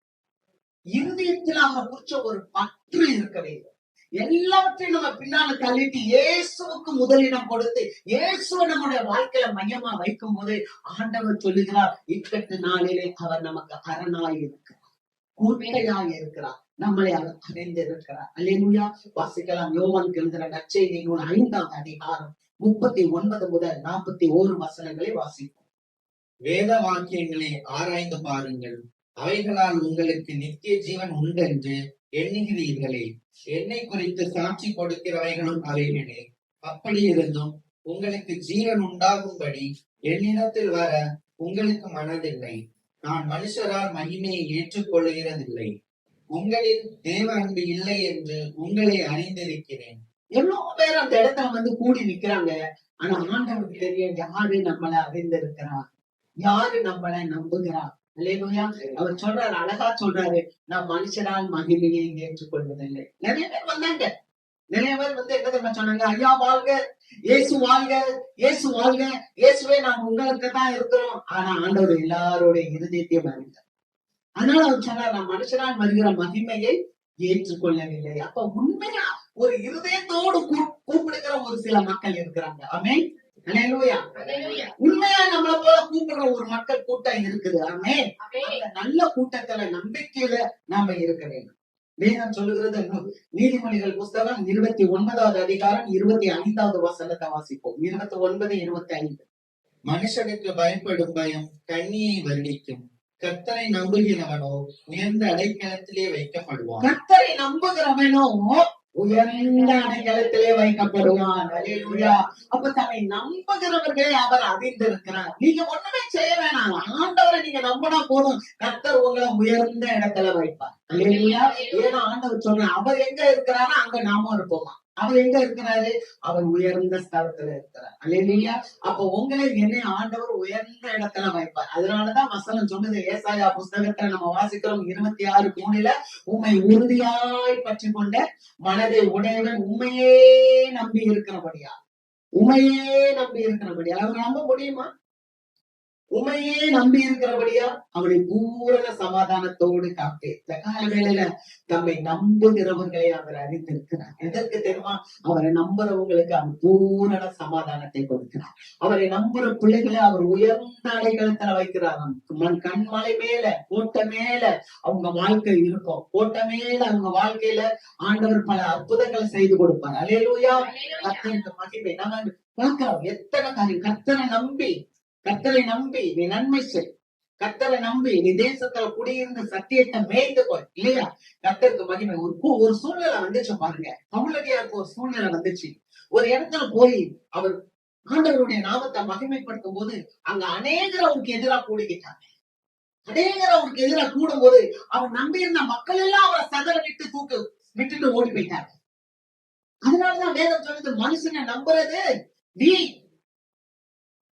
இருதயத்தில் அவரை குறிச்ச ஒரு பற்று இருக்க வேண்டும். எல்லாவற்றையும் நம்ம பின்னால தள்ளிட்டு இயேசுவுக்கு முதலிடம் கொடுத்து இயேசுவை நம்முடைய வாழ்க்கையில மையமா வைக்கும் போது ஆண்டவர் சொல்லுகிறார், இக்கட்டு நாளிலே அவர் நமக்கு அரணாய் இருக்கிறார், கோட்டையாய் இருக்கிறார், நம்மளை அவர் அறிந்திருக்கிறார். அல்லேலூயா. வாசிக்கலாம். யோவான் எழுதுற நற்செய்தி நூல் 5வது அதிகாரம் 39 முதல் 41 வசனங்களை வாசிப்போம். வேத வாக்கியங்களை ஆராய்ந்து பாருங்கள், அவைகளால் உங்களுக்கு நித்திய ஜீவன் உண்டென்று எண்ணுகிறீர்களே. என்னை குறித்து சாட்சி கொடுக்கிறவைகளும் அவைகளே. அப்படி இருந்தும் உங்களுக்கு ஜீவன் உண்டாகும்படி என்னிடத்தில் வர உங்களுக்கு மனதில்லை. நான் மனுஷரால் மகிமையை ஏற்றுக்கொள்கிறதில்லை. உங்களில் தேவ அன்பு இல்லை என்று உங்களை அறிந்திருக்கிறேன். எவ்வளவு பேர் அந்த இடத்துல வந்து கூடி நிக்கிறாங்க. ஆனா ஆண்டவருக்கு தெரியும் யாரு நம்மளை அறிந்திருக்கிறார், யாரு நம்மளை நம்புகிறார். அல்லேலூயா. அவர் சொல்றாரு, அழகா சொல்றாரு, நான் மனுஷரால் மகிமையை ஏற்றுக்கொள்வதில்லை. நிறைய பேர் வந்தாங்க. நிறைய பேர் வந்து என்ன தெரியுமா சொன்னாங்க? ஐயா வாழ்க, இயேசு வாழ்க, இயேசு வாழ்க, இயேசுவே நாங்க உங்களுக்கு தான் இருக்கிறோம். ஆனா ஆண்டவர் எல்லாருடைய இருதயத்தையும் அறிந்தார். அதனால அவர் சொன்னார், நான் மனுஷரால் வருகிற மகிமையை ஏற்றுக்கொள்ளவில்லை. அப்ப உண்மையா ஒரு இருதயத்தோடு கூப்பிடுகிற ஒரு சில மக்கள் இருக்கிறாங்க. ஆமென். அல்லேலூயா. உண்மையா நம்மளை போல கூப்பிடுற ஒரு மக்கள் கூட்டம் இருக்குது. ஆமென். அந்த நல்ல கூட்டத்துல நம்பிக்கையில நாம இருக்க வேண்டும். வேதம் சொல்லுகிறது, நீதிமொழிகள் புஸ்தகம் 29வது அதிகாரம் 25வது வசனத்தை வாசிப்போம். 29, 25. மனுஷனுக்கு பயப்படும் பயம் கண்ணியை வருடிக்கும், கர்த்தரை நம்புகிறவனோ உயர்ந்த அடைக்கலத்திலே வைக்கப்படுவான். கர்த்தரை நம்புகிறவனோ உயர்ந்த அடைக்கலத்திலே வைக்கப்படுவான். அல்லேலூயா. அப்ப தன்னை நம்புகிறவர்களே அவர் அறிந்திருக்கிறார். நீங்க ஒண்ணுமே செய்ய வேணாம், ஆண்டவரை நீங்க நம்பினா போதும், கர்த்தர் உங்களை உயர்ந்த இடத்துல வைப்பார். அல்லேலூயா. ஏன்னா ஆண்டவர் சொல்ற, அவர் எங்க இருக்கிறாரோ அங்க நாமும் இருப்போமா. அவர் எங்க இருக்கிறாரு? அவர் உயர்ந்த ஸ்தலத்துல இருக்கிறார். அல்லேலூயா. அப்ப உங்களை என்னை ஆண்டவர் உயர்ந்த இடத்துல வைப்பார். அதனாலதான் வசனம் சொன்னது, ஏசாயா புஸ்தகத்தை நம்ம வாசிக்கிறோம் 26:3, உம்மை உறுதியாய் பற்றி கொண்ட மனதை உடையவன் உண்மையே நம்பி இருக்கிறபடியா, உண்மையே நம்பி இருக்கிறபடியா. அவர் நம்ப முடியுமா? உண்மையே நம்பி இருக்கிறபடியா அவனை பூரண சமாதானத்தோடு காப்பேன். இந்த கால வேளையில தம்மை நம்புகிறவர்களை அவர் அறிந்திருக்கிறார். எதற்கு தெரியுமா? அவரை நம்புறவங்களுக்கு அவர் பூரண சமாதானத்தை கொடுக்கிறார். அவரை நம்புற பிள்ளைகளை அவர் உயர்ந்த அடைக்கலத்துல வைக்கிறார். கண்மலை மேல, கோட்டை மேல அவங்க வாழ்க்கை இருக்கும். கோட்டை மேல அவங்க வாழ்க்கையில ஆண்டவர் பல அற்புதங்களை செய்து கொடுப்பார். அல்லேலூயா. கர்த்தருக்கு மகிமை. நாங்க பார்க்கிறோம் எத்தனை காரியம். கர்த்தரை நம்பி நீ நன்மை செய். கர்த்தரை நம்பி நீ தேசத்துல குடியிருந்து சத்தியத்தை மேய்ந்து கொள். இல்லையா? கர்த்தருக்கு மகிமை. ஒரு சூழ்நிலை வந்துச்சு பாருங்க. பவுலடியாருக்கு ஒரு சூழ்நிலை வந்துச்சு. ஒரு இடத்துல போய் அவர் ஆண்டவருடைய நாமத்தை மகிமைப்படுத்தும் போது அங்க அநேகர் அவருக்கு எதிராக கூடிக்கிட்டாங்க. அநேகர் அவருக்கு எதிராக கூடும் போது அவர் நம்பி இருந்த மக்கள் எல்லாம் அவரை சதற விட்டுட்டு ஓடி போயிட்டாங்க. அதனாலதான் வேதம் சொல்லுது, மனுஷனை நம்புறது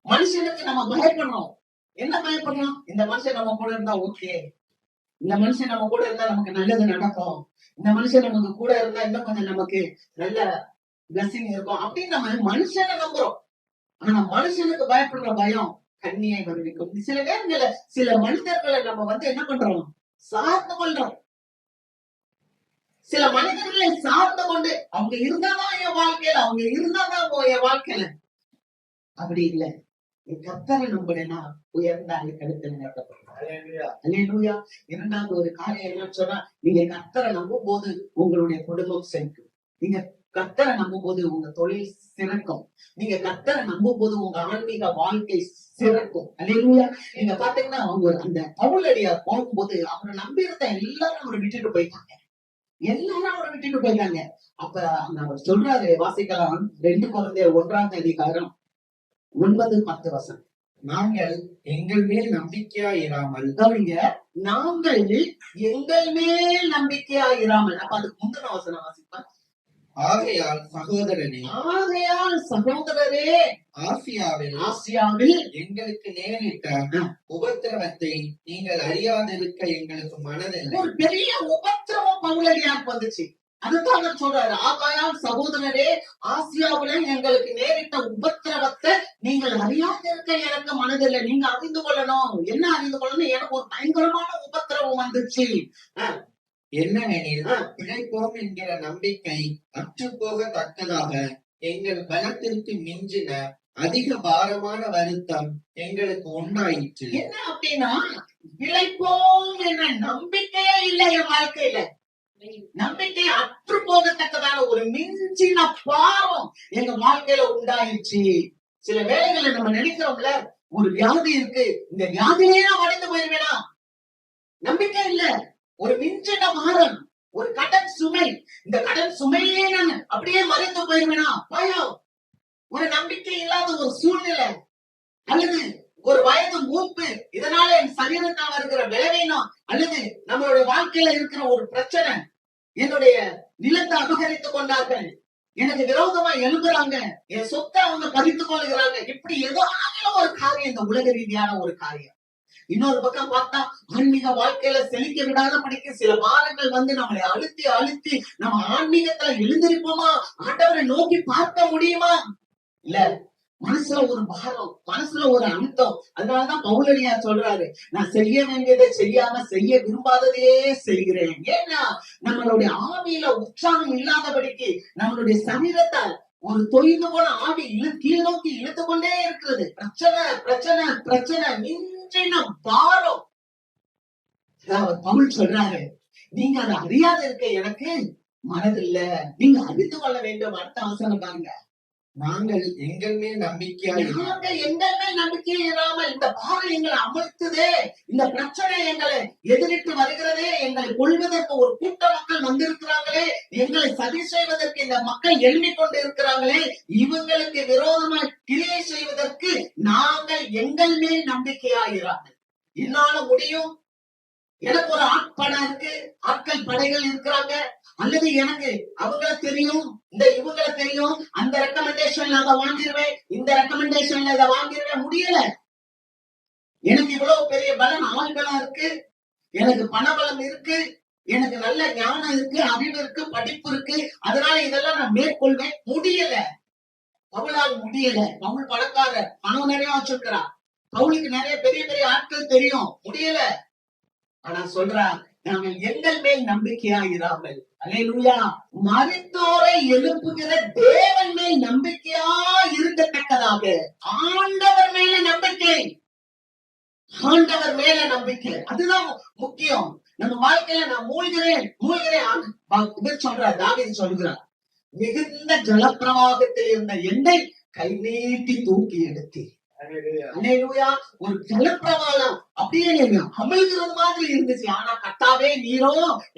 மனுஷனுக்கு நம்ம பயப்படுறோம். என்ன பயப்படுறோம்? இந்த மனுஷன் நம்ம கூட இருந்தா ஓகே, இந்த மனுஷன் நம்ம கூட இருந்தா நமக்கு நல்லது நடக்கும், இந்த மனுஷன் நமக்கு கூட இருந்தா இன்னும் கொஞ்சம் நமக்கு நல்ல பிளஸிங் இருக்கும் அப்படின்னு நம்ம மனுஷனை நம்புறோம். ஆனா மனுஷனுக்கு பயப்படுற பயம் கண்ணியை வருவிக்கும். சில நேரங்கள்ல சில மனிதர்களை நம்ம என்ன பண்றோம்? சார்ந்து கொள்றோம். சில மனிதர்களை சார்ந்து கொண்டு அவங்க இருந்தாதான் என் வாழ்க்கையில, அப்படி இல்லை. கர்த்தரை நம்பினா உயர்ந்த அடைக்கலத்தில் நிறுத்தப்படுறாங்க. இரண்டாவது ஒரு காரியம் என்னன்னு சொன்னா, நீங்க கர்த்தரை நம்பும் போது உங்களுடைய குடும்பம் செழிக்கும். நீங்க கர்த்தரை நம்பும் போது உங்க தொழில் சிறக்கும். நீங்க கர்த்தரை நம்பும் போது உங்க ஆன்மீக வாழ்க்கை சிறக்கும். அல்லேலூயா. நீங்க பாத்தீங்கன்னா அவங்க அந்த பவுலடியார் போகும்போது அவரை நம்பி இருந்த எல்லாரும் அவரை விட்டுட்டு போயிட்டாங்க. அப்ப அவர் சொல்றாரு, வாசிக்கலாம் 2 Corinthians 1 9-10 நாங்கள் எங்கள் மேல் நம்பிக்கையா இராமல், நாங்கள் எங்கள் மேல் நம்பிக்கையா இராமல். அப்ப அதுக்கு முந்தின வசனம் வாசிப்பார். ஆகையால் சகோதரரே ஆசியாவில் எங்களுக்கு நேரிட்ட உபத்திரவத்தை நீங்கள் அறியாதிருக்க எங்களுக்கு மனதில்லை. ஒரு பெரிய உபத்திரவம் பவுலடியாருக்கு வந்துச்சு. அதுதான் சொல்றாரு, ஆகையால் சகோதரரே ஆசியாவில எங்களுக்கு நேரிட்ட உபத்திரவத்தை நீங்கள் அறியாதிருக்க எனக்கு மனதில்லை. நீங்க அறிந்து கொள்ளணும். என்ன அறிந்து கொள்ளணும்? எனக்கு ஒரு பயங்கரமான உபத்திரவம் வந்துச்சு. என்னவெனில் பிழைப்போம் என்கிற நம்பிக்கை அற்று போகத்தக்கதாக எங்கள் பலத்திற்கு மிஞ்சின அதிக பாரமான வருத்தம் எங்களுக்கு உண்டாயிற்று. என்ன அப்படின்னா, பிழைப்போம் என்ற நம்பிக்கையே இல்லை என் வாழ்க்கையில. நம்பிக்கை அற்று போகத்தக்கதான ஒரு மிஞ்சின பாரம் எங்க வாழ்க்கையில உண்டாயிடுச்சு. சில வேளைகளை நம்ம நினைக்கிறோம்ல, ஒரு வியாதி இருக்கு, இந்த வியாதியிலே நான் அடைந்து போயிருவேனா? நம்பிக்கை இல்ல. ஒரு மிஞ்சின பாரம், ஒரு கடன் சுமை, இந்த கடன் சுமையே நான் அப்படியே மறைந்து போயிருவேனா? பயம். ஒரு நம்பிக்கை இல்லாத ஒரு சூழ்நிலை, அல்லது ஒரு வயது மூப்பு, இதனால என் சரீரத்தால் இருக்கிற விளைவினம், அல்லது நம்மளுடைய வாழ்க்கையில இருக்கிற ஒரு பிரச்சனை, என்னுடைய நிலத்தை அபகரித்துக் கொண்டார்கள், எனக்கு விரோதமா எழுதுறாங்க, என் சொத்தை அவங்க பறித்துக் கொள்கிறாங்க. இப்படி ஏதாவது ஒரு காரியம், இந்த உலக ரீதியான ஒரு காரியம். இன்னொரு பக்கம் பார்த்தா ஆன்மீக வாழ்க்கையில செழிக்க விடாத படிக்க சில பாரங்கள் நம்மளை அழுத்தி நம்ம ஆன்மீகத்துல எழுந்திருப்போமா? ஆண்டவரை நோக்கி பார்க்க முடியுமா? இல்ல. மனசுல ஒரு பாரம், மனசுல ஒரு அழுத்தம். அதனாலதான் பவுலடியார் சொல்றாரு, நான் செய்ய வேண்டியதை செய்யாம செய்ய விரும்பாததையே செய்கிறேன். ஏன்னா நம்மளுடைய ஆவியில உற்சாகம் இல்லாதபடிக்கு நம்மளுடைய சரீரத்தை ஒரு தொய்ந்து போன ஆவி கீழ் நோக்கி இழுத்து கொண்டே இருக்கிறது. பிரச்சனை மிஞ்சின பாரம். பவுல் சொல்றாரு, நீங்க அதை அறியாத இருக்க எனக்கு மனதில்ல, நீங்க அறிந்து கொள்ள வேண்டும். அடுத்த அவசரம் பாருங்க, நாங்கள் எங்கள் மேல் நம்பிக்கையா இராமல் இந்த பாரம் எங்களை அமர்த்துதே, இந்த பிரச்சனை எங்களை எதிரிட்டு வருகிறதே, எங்களை கொள்வதற்கு ஒரு கூட்ட மக்கள் வந்திருக்கிறாங்களே, எங்களை சதி செய்வதற்கு இந்த மக்கள் எண்ணிக்கொண்டு இருக்கிறாங்களே, இவங்களுக்கு விரோதமாக கிரியை செய்வதற்கு நாங்கள் எங்கள் மேல் நம்பிக்கையாகிறார்கள். என்னால முடியும், எனக்கு ஒரு ஆட்படம் இருக்கு, ஆட்கள் படைகள் இருக்கிறாங்க, அல்லது எனக்கு அவங்கள தெரியும், இந்த இவங்களை தெரியும், அந்த ரெக்கமெண்டேஷன்ல அதை வாங்கிருவேன், இந்த ரெக்கமெண்டேஷன்ல இதை வாங்கிருவேன். முடியல. எனக்கு இவ்வளவு பெரிய பலம், ஆள் பலம் இருக்கு, எனக்கு பணபலம் இருக்கு, எனக்கு நல்ல ஞானம் இருக்கு, அறிவு இருக்கு, படிப்பு இருக்கு, அதனால இதெல்லாம் நான் மேற்கொள்வேன். முடியல. பவுலால் முடியல. பவுல் பணக்காரர், பணம் நிறைய வச்சிருக்கிறார். பவுலுக்கு நிறைய பெரிய பெரிய ஆட்கள் தெரியும், முடியல. ஆனா சொல்றா, நாங்கள் எங்கள் மேல் நம்பிக்கையா இராமல், அல்லேலூயா, மரித்தோரை எழுப்புகிற தேவன் மேல் நம்பிக்கையா இருக்கத்தக்கதாக ஆண்டவர் மேல நம்பிக்கை, ஆண்டவர் மேல நம்பிக்கை, அதுதான் முக்கியம். நம்ம வாழ்க்கையில நான் மூழ்கிறேன் சொல்றார், தாவீது சொல்கிறார், மிகுந்த ஜலப்பிரவாகத்தில் இருந்த என்னை கை நீட்டி தூக்கி எடுத்தேன். அல்லேலூயா. ஒரு ஜலப்பிரவாகம் அப்படியே அமிழ்கிறது மாதிரி இருந்துச்சு. ஆனா கர்த்தாவே நீரோ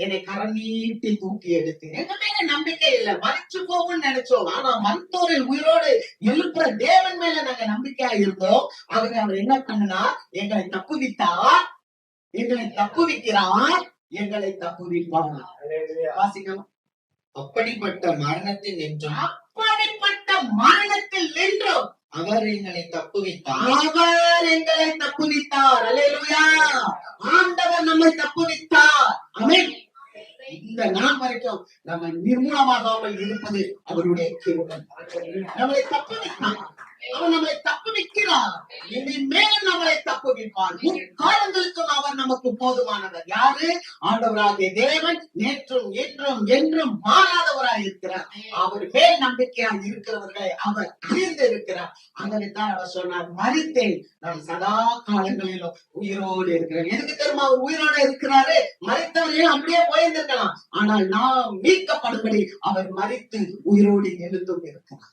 என்னை கரம் நீட்டி தூக்கி எடுத்து. எங்க மேல நம்பிக்கை இல்ல, மறிச்சு போகும்னு நினைச்சோம். ஆனா மருத்துவரை உயிரோடு எழுப்புற தேவன் மேல நாங்க நம்பிக்கையா இருந்தோம். அவர் என்ன பண்ணா, எங்களை தப்புவித்தார், எங்களை தப்புவிக்கிறார், எங்களை தப்புவிப்பார். வாசிக்கலாம். அப்படிப்பட்ட மரணத்தில் நின்றும் அப்படிப்பட்ட மரணத்தில் நின்றும் அவர் எங்களை தப்புவித்தார். அவர் எங்களை தப்புவித்தார். அல்லேலூயா. ஆண்டவர் நம்மை தப்புவித்தார். ஆமென். இந்த நாள் வரைக்கும் நம்ம நிர்மூலமாகாமல் இருப்பது அவருடைய கிருபை. நம்மளை தப்புவித்தார், அவர் நம்மளை தப்புவிக்கிறார், இனிமேல் நம்மளை தப்புவிப்பார். முற்காலங்களுக்கும் அவர் நமக்கு போதுமானவர். யாரு? ஆண்டவராகிய தேவன் நேற்றும் இன்றும் என்றும் மாறாதவராய் இருக்கிறார். அவர் மேல் நம்பிக்கையா இருக்கிறவர்களை அவர் அறிந்து இருக்கிறார். அதனைத்தான் அவர் சொன்னார், மரித்தேன், நான் சதா காலங்களிலும் உயிரோடு இருக்கிறேன். எதுக்கு தெரியுமா அவர் உயிரோடு இருக்கிறாரு? மரித்தவரையும் அப்படியே போயிருந்திருக்கலாம், ஆனால் நாம் மீட்கப்படும்படி அவர் மரித்து உயிரோடு எழுந்தும் இருக்கிறார்.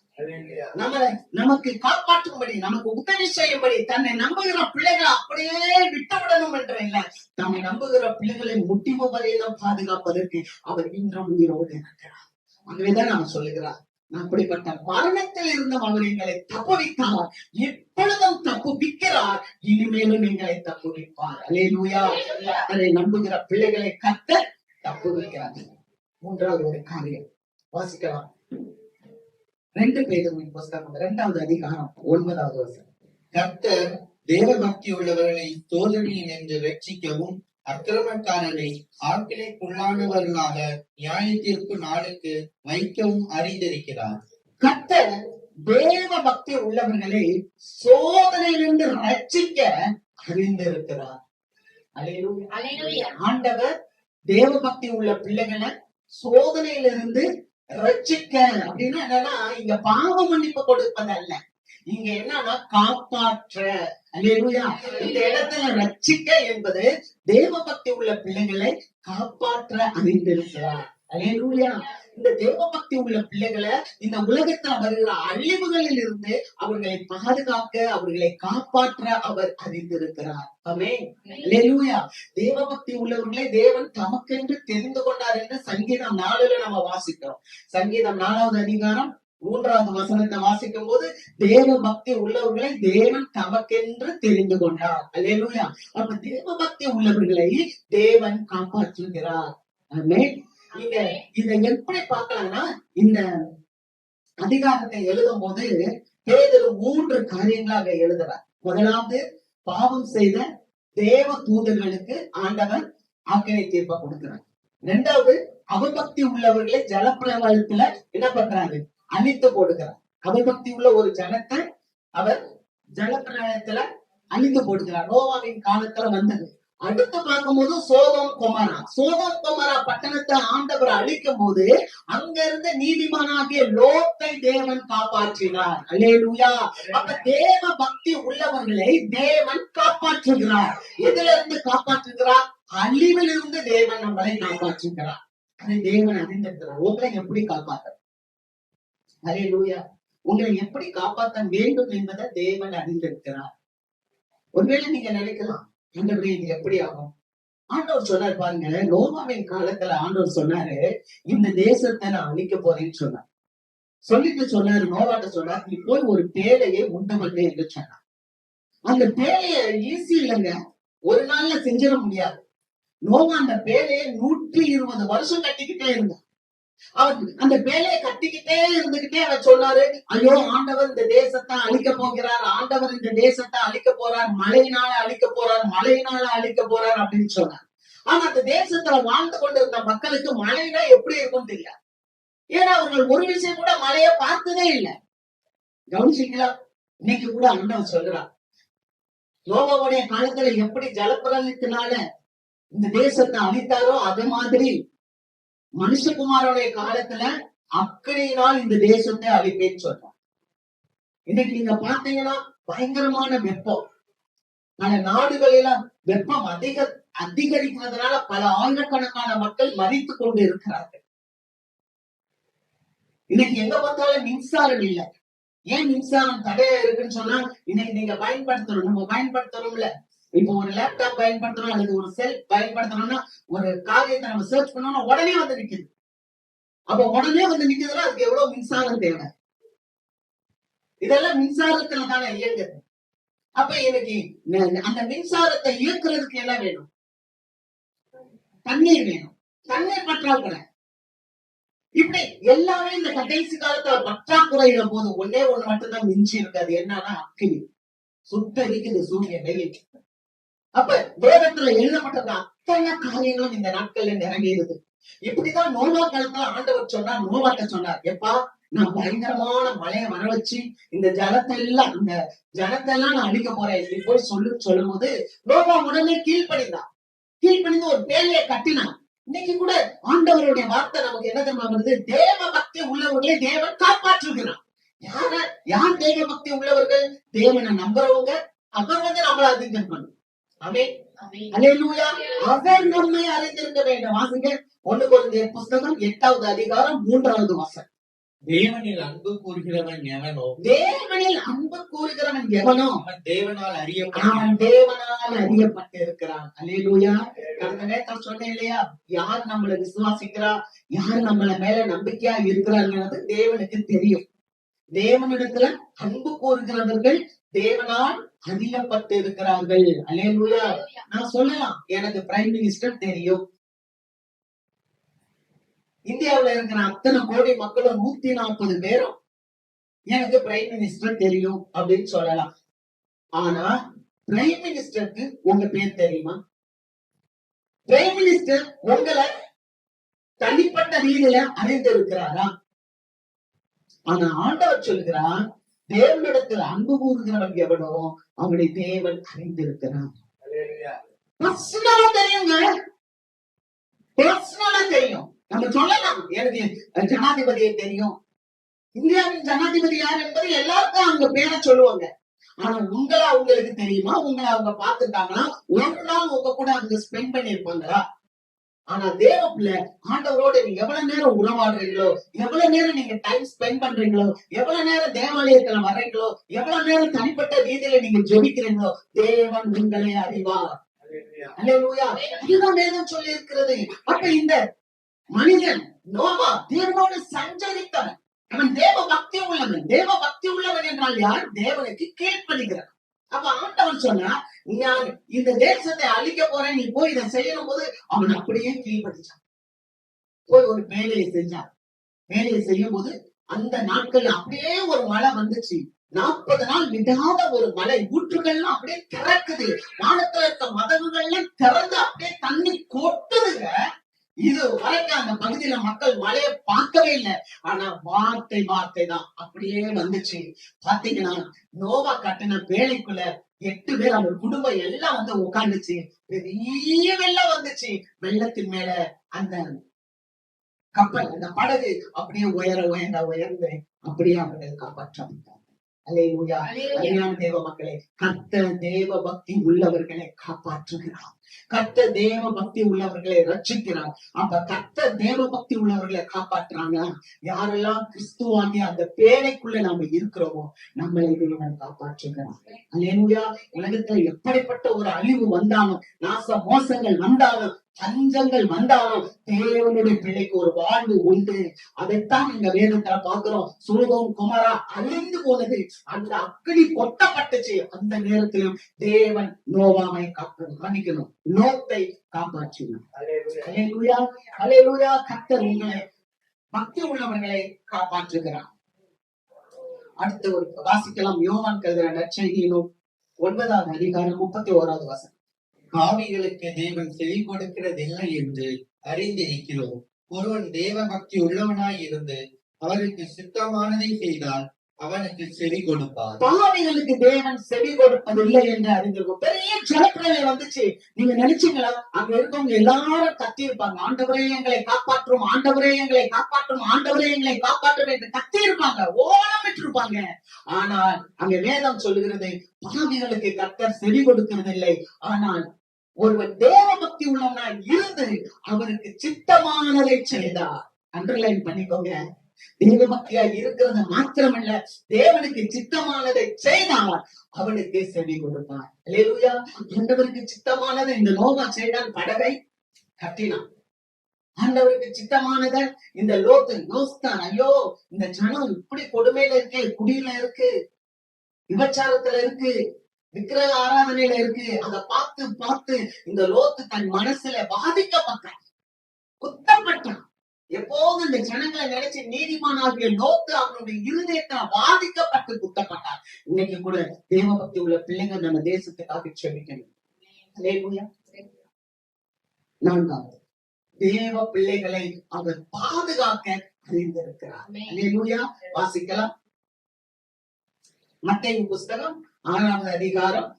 நமக்கு காப்பாற்றும்படி, நமக்கு உதவி செய்யும்படி, தன்னை நம்புகிற பிள்ளைகளை அப்படியே விட்டுவிடணும் என்ற இல்ல, தம்மை நம்புகிற பிள்ளைகளை முடிவு வரையிலும் பாதுகாப்பதற்கு அவர் இன்றும் உயிரோடு இருக்கிறார். ஆகவேதான் நான் சொல்லுகிறார், அப்படிப்பட்ட மரணத்தில் இருந்தும் அவர் எங்களை தப்புவித்தார், இப்பொழுதும் தப்புவிக்கிறார், இனிமேலும் எங்களை தப்புவிப்பார். அல்லேலூயா. அதை நம்புகிற பிள்ளைகளை கர்த்தர் தப்புவிக்கிறார். மூன்றாவது ஒரு காரியம் வாசிக்கலாம். 2 பேதுருவின் புஸ்தகம் 2வது அதிகாரம் 9வது வசனம். கர்த்தர் தேவ பக்தி உள்ளவர்களை சோதனையில் என்று ரட்சிக்கவும், அக்கிரமக்காரரை ஆக்கினைக்குள்ளானவர்களாக நியாயத்திற்கு நாளுக்கு வைக்கவும் அறிந்திருக்கிறார். கர்த்தர் தேவ பக்தி உள்ளவர்களை சோதனையிலிருந்து ரட்சிக்க அறிந்திருக்கிறார். அல்லேலூயா. ஆண்டவர் தேவ பக்தி உள்ள பிள்ளைகளை சோதனையிலிருந்து ரட்சிக்க அப்படின்னா என்னன்னா, இங்க பாவ மன்னிப்பு கொடுப்பதல்ல, இங்க என்னன்னா காப்பாற்ற. அல்லேலூயா. இந்த இடத்துல ரட்சிக்க என்பது தேவ பக்தி உள்ள பிள்ளைகளை காப்பாற்ற அறிந்திருக்கிறார். அல்லேலூயா. இந்த தேவ பக்தி உள்ள பிள்ளைகளை இந்த உலகத்தில் வருகிற அழிவுகளில் இருந்து அவர்களை பாதுகாக்க, அவர்களை காப்பாற்ற அவர் அறிந்திருக்கிறார். ஆமென். அல்லேலூயா. தேவ பக்தி உள்ளவர்களை தேவன் தமக்கென்று தெரிந்து கொண்டார் என்று சங்கீதம் 4ல நம்ம வாசிக்கிறோம். சங்கீதம் 4வது அதிகாரம் 3வது வசனத்தை வாசிக்கும் போது, தேவ பக்தி உள்ளவர்களை தேவன் தமக்கென்று தெரிந்து கொண்டார். அல்லேலூயா. அப்ப தேவ பக்தி உள்ளவர்களை தேவன் காப்பாற்றுகிறார். ஆமென். இங்க இதை எப்படி பார்க்கலாம்னா, இந்த அதிகாரத்தை எழுதும் போது பேதுரு 3 காரியங்களாக எழுதுறார். முதலாவது, பாவம் செய்த தேவ தூதர்களுக்கு ஆண்டவர் ஆக்கினை தீர்ப்பை கொடுக்கிறார். 2வது, அவபக்தி உள்ளவர்களை ஜலப்பிரவாகத்துல என்ன பண்றாரு? அழித்து போடுகிறார். அவபக்தி உள்ள ஒரு ஜனத்தை அவர் ஜலப்பிரளயத்துல அழித்து போடுகிறார். நோவாவின் காலத்துல வந்தது. அடுத்து பார்க்கும்போது சோதோம் கொமரா பட்டணத்தை ஆண்டவர் அழிக்கும் போது அங்க இருந்த நீதிமானாகிய லோத்தை தேவன் காப்பாற்றினார். அல்லேலூயா. அப்ப தேவ பக்தி உள்ளவர்களை தேவன் காப்பாற்றுகிறார். எதுல இருந்து காப்பாற்றுகிறார்? அழிவில் இருந்து தேவன் நம்மளை காப்பாற்றுகிறார். அதை தேவன் அறிந்திருக்கிறார். உங்களை எப்படி காப்பாற்ற, அல்லேலூயா, உங்களை எப்படி காப்பாற்ற வேண்டும் என்பதை தேவன் அறிந்திருக்கிறார். ஒருவேளை நீங்க நினைக்கலாம், ஆண்டவரே இது எப்படி ஆகும்? ஆண்டவர் சொன்னார் பாருங்க, நோவாவின் காலத்துல ஆண்டவர் சொன்னாரு, இந்த தேசத்தை நான் அழிக்க போறேன்னு சொன்னார். சொல்லிட்டு சொன்னாரு, நோவாட்ட சொன்னார், நீ போய் ஒரு பேழையை உண்டு பண்ணு என்று சொன்னார். அந்த பேழைய ஈஸி இல்லைங்க, ஒரு நாள்ல செஞ்சிட முடியாது. நோவா அந்த பேழையை 120 வருஷம் கட்டிக்கிட்டே இருந்தார். அவர் அந்த பேழையை கட்டிக்கிட்டே இருந்துகிட்டே அவர் சொன்னாரு, ஐயோ ஆண்டவர் இந்த தேசத்தை அழிக்க போகிறார், ஆண்டவர் இந்த தேசத்தை அழிக்க போறார், மழையினால அழிக்க போறார், மழையினால அழிக்க போறார் அப்படின்னு சொன்னார். ஆனா அந்த தேசத்துல வாழ்ந்து கொண்டிருந்த மக்களுக்கு மழைனா எப்படி இருக்கும் தெரியாது. ஏன்னா அவர்கள் ஒரு விஷயம் கூட மழைய பார்த்ததே இல்லை. கவனிச்சீங்களா? இன்னைக்கு கூட ஆண்டவர் சொல்றார், நோவாவுடைய காலத்துல எப்படி ஜலப்பிரளயத்தினால இந்த தேசத்தை அழித்தாரோ அது மாதிரி மனுஷகுமாரோடைய காலத்துல அக்கறையினால் இந்த தேசத்தை அழிப்பேன்னு சொல்றான். இன்னைக்கு நீங்க பாத்தீங்கன்னா பயங்கரமான வெப்பம், பல நாடுகளில வெப்பம் அதிகரிக்கிறதுனால பல ஆயிரக்கணக்கான மக்கள் மரித்து கொண்டு இருக்கிறார்கள். இன்னைக்கு எங்க பார்த்தாலும் மின்சாரம் இல்லை. ஏன் மின்சாரம் தடையா இருக்குன்னு சொன்னா, இன்னைக்கு நீங்க பயன்படுத்தணும், நம்ம பயன்படுத்தணும்ல. இப்போ ஒரு லேப்டாப் பயன்படுத்தணும் அல்லது ஒரு செல் பயன்படுத்தணும்னா ஒரு காரியத்தை நம்ம சர்ச் பண்ணோம்னா உடனே வந்து நிக்குது. அப்ப உடனே வந்து நிக்குதுன்னா அதுக்கு எவ்வளவு மின்சாரம் தேவை? இதெல்லாம் மின்சாரத்துல தானே இயங்குது. அப்ப இன்னைக்கு அந்த மின்சாரத்தை இயக்குறதுக்கு என்ன வேணும்? தண்ணீர் வேணும். தண்ணீர் பற்றாக்குறை. இப்படி எல்லாமே இந்த கடைசி காலத்துல பற்றாக்குறையில போது ஒன்னே ஒண்ணு மட்டும்தான் மிஞ்சி இருக்காது. என்னன்னா அக்கினி சுட்டரிக்குது சூரியன் வெயில். அப்ப வேதத்துல எழுதப்பட்டது அத்தனை காரியங்களும் இந்த நாட்கள்ல நிறைவேறுது. இப்படிதான் நோவா காலத்துல ஆண்டவர் சொன்னார், நோவாட்ட சொன்னார், எப்பா நான் பயங்கரமான மழையை வர வச்சு இந்த ஜலத்தை எல்லாம் நான் அழிக்க போறேன் இப்படி போய் சொல்லும் போது நோவா உடனே கீழ்ப்படிந்து ஒரு பேழையை கட்டினான். இன்னைக்கு கூட ஆண்டவருடைய வார்த்தை நமக்கு என்ன தெரியுமா வருது? தேவ பக்தி உள்ளவர்களை தேவன் காப்பாற்றுகிறான். யார் தேவ பக்தி உள்ளவர்கள்? தேவனை நம்புறவங்க. அவர் நம்மளை அறிந்திருக்கணும். அல்லேலூயா. அவர் நம்மை அறிந்திருக்க வேண்டும். வாசிங்க 1 கொரிந்தியர் புஸ்தகம் 8வது அதிகாரம் 3வது வசனம். தேவனில் அன்பு கூறுகிறவன் எவனோ அவன் தேவனால் அறியப்பட்டு இருக்கிறான். அல்லேலூயா. கடந்த நேரத்தில் சொன்னேன் இல்லையா, யார் நம்மளை விசுவாசிக்கிறா, யார் நம்மள மேல நம்பிக்கையா இருக்கிறாங்கிறது தேவனுக்கு தெரியும். தேவனிடத்துல அன்பு கூறுகிறவர்கள் தேவனால் அறியப்பட்டு இருக்கிறார்கள். அல்லேலூயா. நான் சொல்லலாம், எனக்கு பிரைம் மினிஸ்டர் தெரியும், இந்தியாவுல இருக்கிற அத்தனை கோடி மக்களும் 140 பேரும் எனக்கு பிரைம் மினிஸ்டர் தெரியும் அப்படின்னு சொல்லலாம். ஆனா பிரைம் மினிஸ்டருக்கு உங்க பேர் தெரியுமா? பிரைம் மினிஸ்டர் உங்களை தனிப்பட்ட ரீதியில அறிந்திருக்கிறாரா? ஆனா ஆண்டவர் சொல்கிறார், தேவனிடத்தில் அன்பு கூறுகிறவன் எவனோ அவனை தேவன் அறிந்திருக்கிறான். பர்சனலா தெரியுங்க, பர்சனலா தெரியும். நம்ம சொல்லலாம், எனக்கு ஜனாதிபதியை தெரியும், இந்தியாவின் ஜனாதிபதி யார் என்பது எல்லாருக்கும் அவங்க பேரை சொல்லுவாங்க. ஆனா உங்களா உங்களுக்கு தெரியுமா? உங்களை அவங்க பார்த்துட்டாங்களா? ஒரு நாள் உங்க கூட அவங்க ஸ்பெண்ட் பண்ணிருப்பாங்களா? ஆனா தேவ பிள்ளை ஆண்டவரோட நீங்க எவ்வளவு நேரம் உறவாடுறீங்களோ, எவ்வளவு நேரம் நீங்க டைம் ஸ்பெண்ட் பண்றீங்களோ, எவ்வளவு நேரம் தேவாலயத்துல வர்றீங்களோ, எவ்வளவு நேரம் தனிப்பட்ட ரீதியில நீங்க ஜெபிக்கிறீங்களோ, தேவன் உங்களை அறிவார். அல்லேலூயா. இதுதான் வேதம் சொல்லி இருக்கிறது. அப்ப இந்த மனிதன் நோவா தேவனோடு சஞ்சரித்தவன், அவன் தேவ பக்தி உள்ளவன். தேவ பக்தி உள்ளவன் என்றால் யார்? தேவனுக்கு கீழ்ப்படுகிறான். அப்ப ஆண்டவன் சொன்னா, நான் இந்த தேசத்தை அழிக்க போறேன், நீ போய் இதை செய்யணும் போது அவன் அப்படியே கீழ்படிச்சான். போய் ஒரு வேலையை செஞ்சான். வேலையை செய்யும் போது அந்த நாட்கள்ல அப்படியே ஒரு மழை வந்துச்சு. 40 நாள் விடாத ஒரு மழை, ஊற்றுகள்லாம் அப்படியே திறக்குது. வானத்துல இருக்க மதகுகள்லாம் திறந்து அப்படியே தண்ணி கொட்டுதுங்க. இது வரைக்கும் அந்த பகுதியில மக்கள் மழையை பார்க்கவே இல்லை. ஆனா வார்த்தை தான் அப்படியே வந்துச்சு. பாத்தீங்கன்னா நோவா கட்டின வேலைக்குள்ள 8 பேர், அவர் குடும்பம் எல்லாம் வந்து உட்காந்துச்சு. பெரிய வெள்ளம் வந்துச்சு. வெள்ளத்தின் மேல அந்த கப்பல், அந்த படகு அப்படியே உயர்ந்து அப்படியே அவர்கள் காப்பாற்றப்பட்டார். அல்லேலூயா. அருமையான தேவ மக்களே, கர்த்தர் தேவ பக்தி உள்ளவர்களை காப்பாற்றுகிறார். கர்த்தர் தேவ பக்தி உள்ளவர்களை ரட்சிக்கிறார். அப்ப கர்த்தர் தேவ பக்தி உள்ளவர்களை காப்பாற்றுறாங்க. யாரெல்லாம் கிறிஸ்துவாகி அந்த பேரைக்குள்ள நாம இருக்கிறோமோ நம்மளை தேவன் காப்பாற்றுகிறார். அல்லேலூயா. உலகத்துல எப்படிப்பட்ட ஒரு அழிவு வந்தாலும், நாச மோசங்கள் வந்தாலும், பஞ்சங்கள் வந்தாலும், தேவனுடைய பிள்ளைக்கு ஒரு வாழ்வு உண்டு. அதைத்தான் இந்த வேதத்துல பாக்குறோம். சோதோம் குமாரா அழிந்து போனது, அந்த அக்கினி கொட்டப்பட்டுச்சு. அந்த நேரத்திலும் தேவன் நோவாவை மன்னிக்கணும், லோத்தை காப்பாற்றினார். அல்லேலூயா. அல்லேலூயா. கர்த்தர் உங்களை பக்தி உள்ளவர்களை காப்பாற்றுகிறார். அடுத்து ஒரு வாசிக்கலாம். யோவான் கழுதுற நற்செய்தி நூல் 9வது அதிகாரம் 31வது வசனம். பாவிகளுக்கு தேவன் செவி கொடுக்கிறதில்லை என்று அறிந்திருக்கிறோம். ஒருவன் தேவ பக்தி உள்ளவனாய் இருந்து அவருக்கு சித்தமானதை செய்தால் அவனுக்கு செவி கொடுப்பார். பாவிகளுக்கு தேவன் செவி கொடுப்பதில்லை என்று அறிந்திருக்கும். பெரிய ஜலப்பிரளயம் வந்துச்சு. நீங்க நினைச்சீங்களா? அங்க இருக்கவங்க எல்லாரும் கத்தி இருப்பாங்க, ஆண்டவரே எங்களை காப்பாற்றும், ஆண்டவரே எங்களை காப்பாற்றும், ஆண்டவரே எங்களை காப்பாற்றும் என்று கத்தி இருப்பாங்க, ஓலமிட்டு இருப்பாங்க. ஆனால் அங்க வேதம் சொல்லுகிறது, பாவிகளுக்கு கர்த்தர் செவி கொடுக்கிறது இல்லை. ஆனால் ஒருவன் தேவ பக்தி உள்ளவனா இருந்து அவருக்கு சித்தமானதை செய்தார். அண்டர்லைன் பண்ணிக்கோங்க. தேவ பக்தியா இருக்கிறது மாத்திரமல்ல, தேவனுக்கு சித்தமானதை செய்தால் அவனுக்கு செவி கொடுப்பார். அல்லேலூயா. ஆண்டவருக்கு சித்தமானதை இந்த நோவா செய்தான், படகை கட்டினான். ஆண்டவருக்கு சித்தமானத இந்த லோத்து யோசித்தான், ஐயோ இந்த ஜனம் இப்படி கொடுமையில இருக்கு, குடியில இருக்கு, விபச்சாரத்துல இருக்கு, விக்கிரக ஆராதனையில இருக்கு. அதை பார்த்து பார்த்து இந்த லோத்து தன் மனசுல பாதிக்கப்பட்டான், குத்தப்பட்டான். எப்போதும் இந்த ஜனங்களை நினைச்சு நீதிமானாகிய லோத்து அவனுடைய இருதயத்தால் பாதிக்கப்பட்டு குத்தப்பட்டார். இன்னைக்கு கூட தேவ பக்தி உள்ள பிள்ளைங்க நம்ம தேசத்துக்காக செபிக்கணும். அல்லேலூயா. நான்காவது, தேவ பிள்ளைகளை அவர் பாதுகாக்க அறிந்திருக்கிறார். அல்லேலூயா. வாசிக்கலாம். மத்தேயு புஸ்தகம் 6வது அதிகாரம்